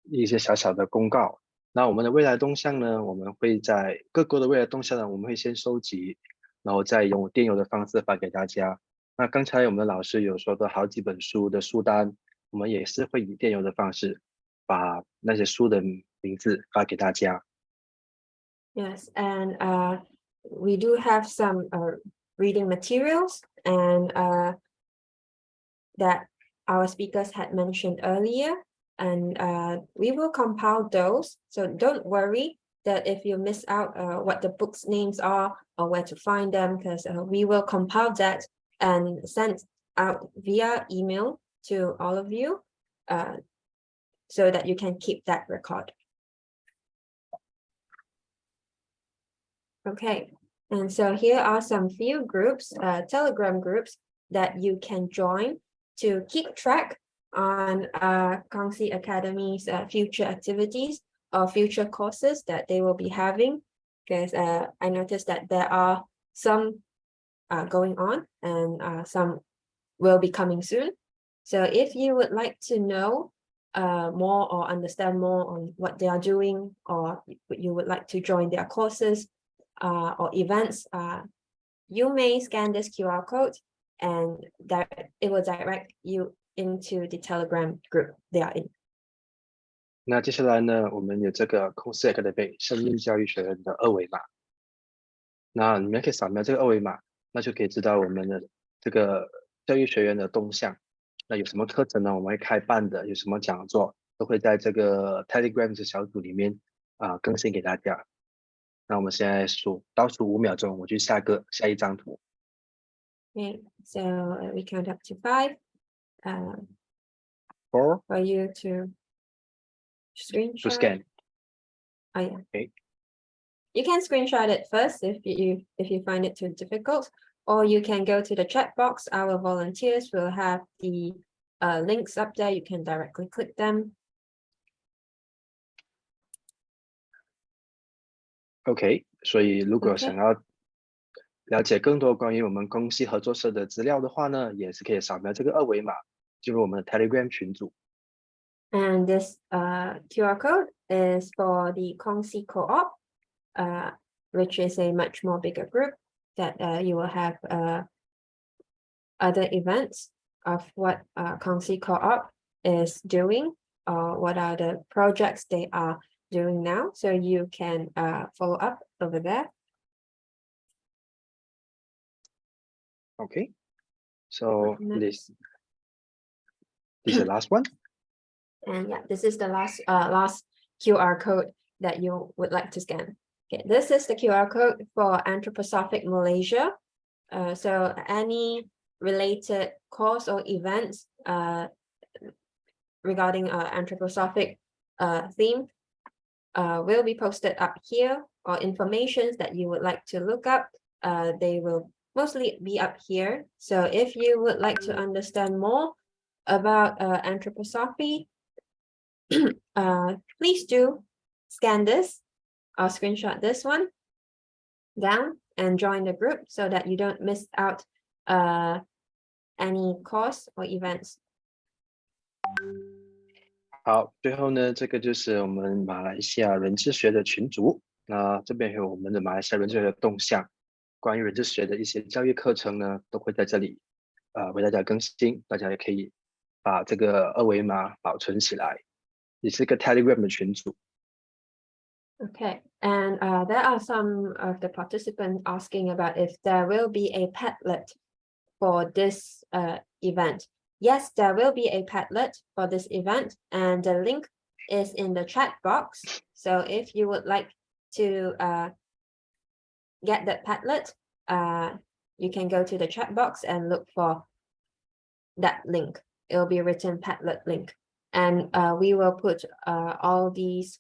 一些小小的公告。那我们的未来动向呢，我们会在各国的未来动向呢，我们会先收集，然后再用电邮的方式发给大家。那刚才我们的老师有说的好几本书的书单，我们也是会以电邮的方式把那些书的名字发给大家。Yes, and we do have some reading materials and that our speakers had mentioned earlier, and we will compile those. So don't worry that if you miss out what the books' names are or where to find them, because we will compile that and send out via email to all of you so that you can keep that record. Okay, and so here are some few groups, Telegram groups that you can join to keep track on Kongsi Academy's future activities or future courses that they will be having, because I noticed that there are some going on and some will be coming soon. So if you would like to know more or understand more on what they are doing, or you would like to join their courses or events, you may scan this QR code and it will direct you into the Telegram group they are in. 那接下来呢，我们有这个Kongsi Academy生命教育学院的二维码。那你们可以扫描这个二维码，那就可以知道我们的这个教育学院的动向。那有什么课程呢？我们会开办的，有什么讲座，都会在这个 Telegram 的小组里面更新给大家。那我们现在倒数5秒钟，我去下一张图。Okay, so we count up to 5 4 for you to screenshot. to scan. Oh yeah. Okay. You can screenshot it first if you find it too difficult, or you can go to the chat box. Our volunteers will have the links up there. You can directly click them. OK， 所以如果 OK 想要了解更多关于我们公司合作社的资料的话呢，也是可以扫描这个二维码进入我们的 Telegram 群组。And this QR code is for the Kongsi Co-op, which is a much more bigger group that you will have other events of what Kongsi Co-op is doing, or what are the projects they are doing now, so you can follow up over there. Okay, so Next. this is the last one. And yeah, this is the last QR code that you would like to scan. Okay, this is the QR code for Anthroposophic Malaysia. So any related course or events regarding Anthroposophic theme will be posted up here, or information that you would like to look up. They will mostly be up here. So if you would like to understand more about Anthroposophy, please do scan this or screenshot this one down and join the group so that you don't miss out any course or events. 好，最后呢，这个就是我们马来西亚人智学的群组。那这边有我们的马来西亚人智学的动向，关于人智学的一些教育课程呢，都会在这里为大家更新。大家也可以把这个二维码保存起来，也是一个 Telegram 的群组。Okay, and there are some of the participants asking about if there will be a Padlet for this event. Yes, there will be a Padlet for this event, and the link is in the chat box. So if you would like to get that Padlet, you can go to the chat box and look for that link. It will be written Padlet link, and we will put all these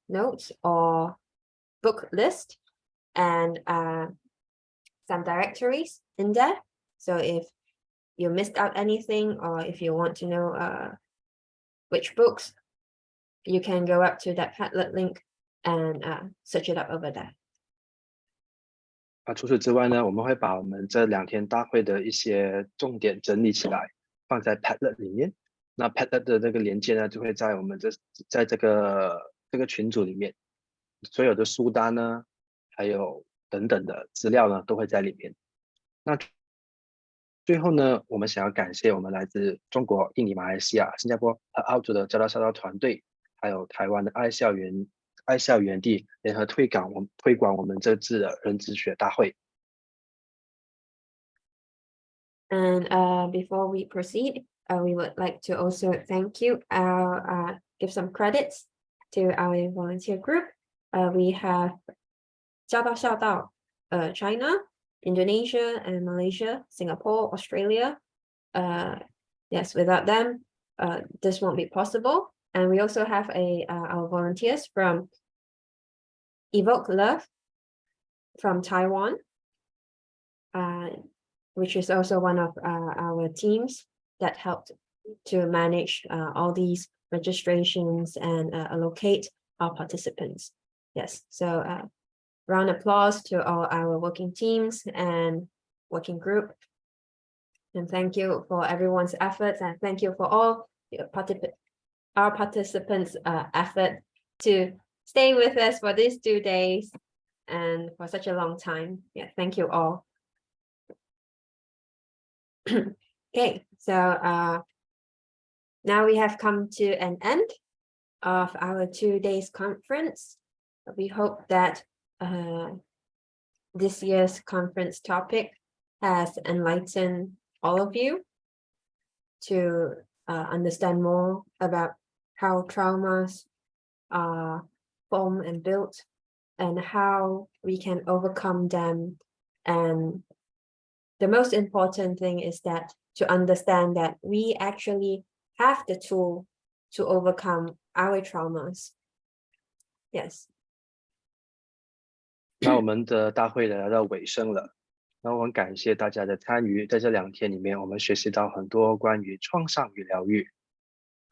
notes or book list and some directories in there. So if you missed out anything, or if you want to know which books, you can go up to that Padlet link and search it up over there. 除此之外呢，我们会把我们这2天大会的一些重点整理起来，放在 Padlet 里面。那 Padlet 的这个连接呢，就会在我们在这个群组里面，所有的书单呢，还有等等的资料呢，都会在里面。那最后呢，我们想要感谢我们来自中国、印尼、马来西亚、新加坡和澳洲的教导校团队，还有台湾的爱校园地联合推广我们这次的人智学大会。And before we proceed, we would like to also thank you, give some credits to our volunteer group. We have 教导校道 China, Indonesia, and Malaysia, Singapore, Australia. Yes, without them, this won't be possible. And we also have our volunteers from Evoke Love from Taiwan, which is also one of our teams that helped to manage all these registrations and allocate our participants. Yes, so round of applause to all our working teams and working group. And thank you for everyone's efforts, and thank you for all our participants' effort to stay with us for these 2 days and for such a long time. Yeah, thank you all. Okay, so now we have come to an end of our 2 days conference. We hope that this year's conference topic has enlightened all of you to understand more about how traumas are formed and built, and how we can overcome them. And the most important thing is that to understand that we actually have the tool to overcome our traumas. Yes. 那我们的大会来到尾声了，那我很感谢大家的参与，在这2天里面，我们学习到很多关于创伤与疗愈。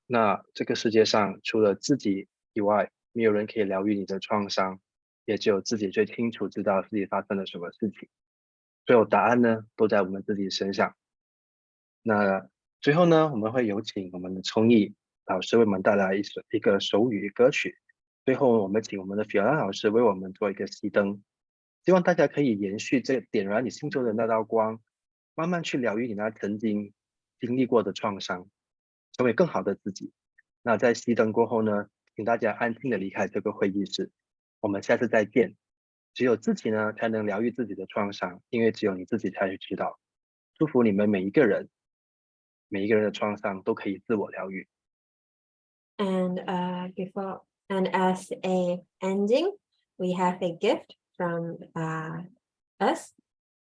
那这个世界上除了自己以外，没有人可以疗愈你的创伤，也只有自己最清楚知道自己发生了什么事情。所有答案呢，都在我们自己身上。那最后呢，我们会有请我们的聪毅老师为我们带来一个手语歌曲。最后，我们请我们的Fiona老师为我们做一个熄灯，希望大家可以延续这点燃你心中的那道光，慢慢去疗愈你那曾经经历过的创伤，成为更好的自己。那在熄灯过后呢，请大家安静的离开这个会议室。我们下次再见。只有自己呢，才能疗愈自己的创伤，因为只有你自己才会知道。祝福你们每一个人的创伤都可以自我疗愈。And as a ending, we have a gift from us,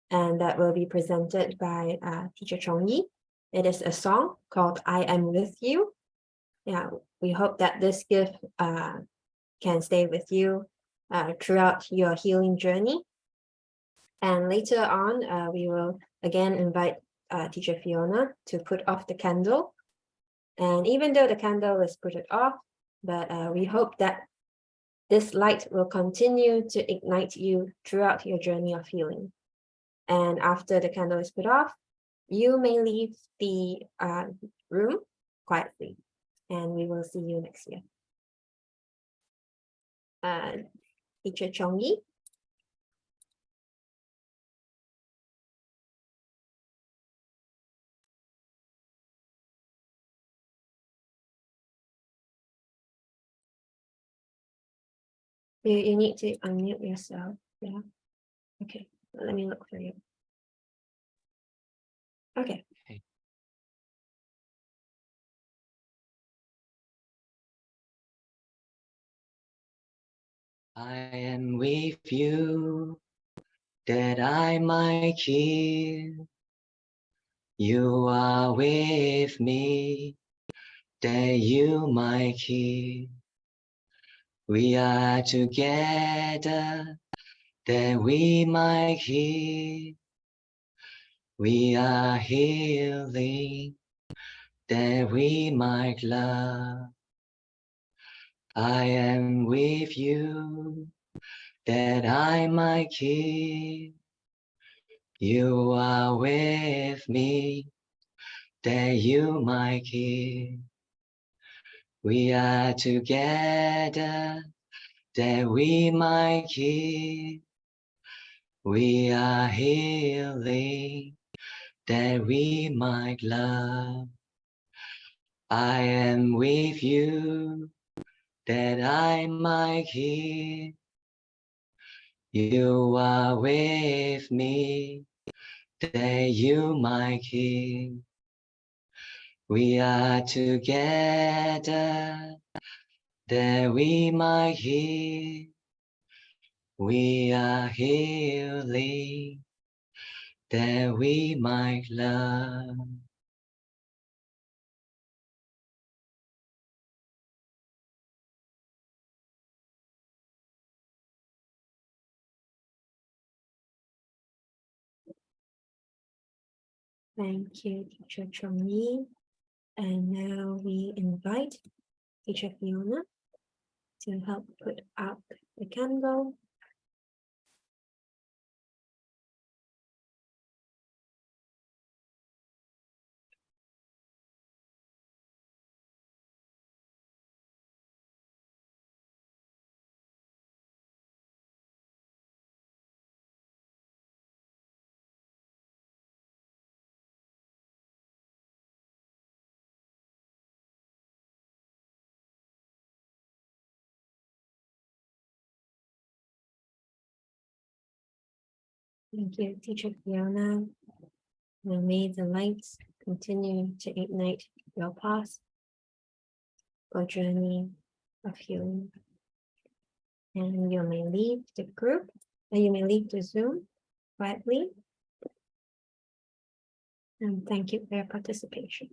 and that will be presented by Teacher Chong Yi. It is a song called I Am With You. Yeah, we hope that this gift can stay with you throughout your healing journey. And later on, we will again invite Teacher Fiona to put off the candle. And even though the candle is put off, but we hope that this light will continue to ignite you throughout your journey of healing. And after the candle is put off, you may leave the room quietly. And we will see you next year. Teacher Chong Yi. You need to unmute yourself. Yeah. Okay. Let me look for you. Okay. I am with you that I might heal. You are with me that you might heal. We are together that we might heal. We are healing that we might love. I am with you that I might heal. You are with me that you might heal. We are together that we might heal. We are healing that we might love. I am with you that I might heal. You are with me that you might heal. We are together that we might heal. We are healing that we might love. Thank you, Teacher Chong Yi. And now we invite Teacher Fiona to help put out the candle. Thank you, Teacher Fiona. And may the lights continue to ignite your path or journey of healing. And you may leave the group, and you may leave the Zoom quietly. And thank you for your participation.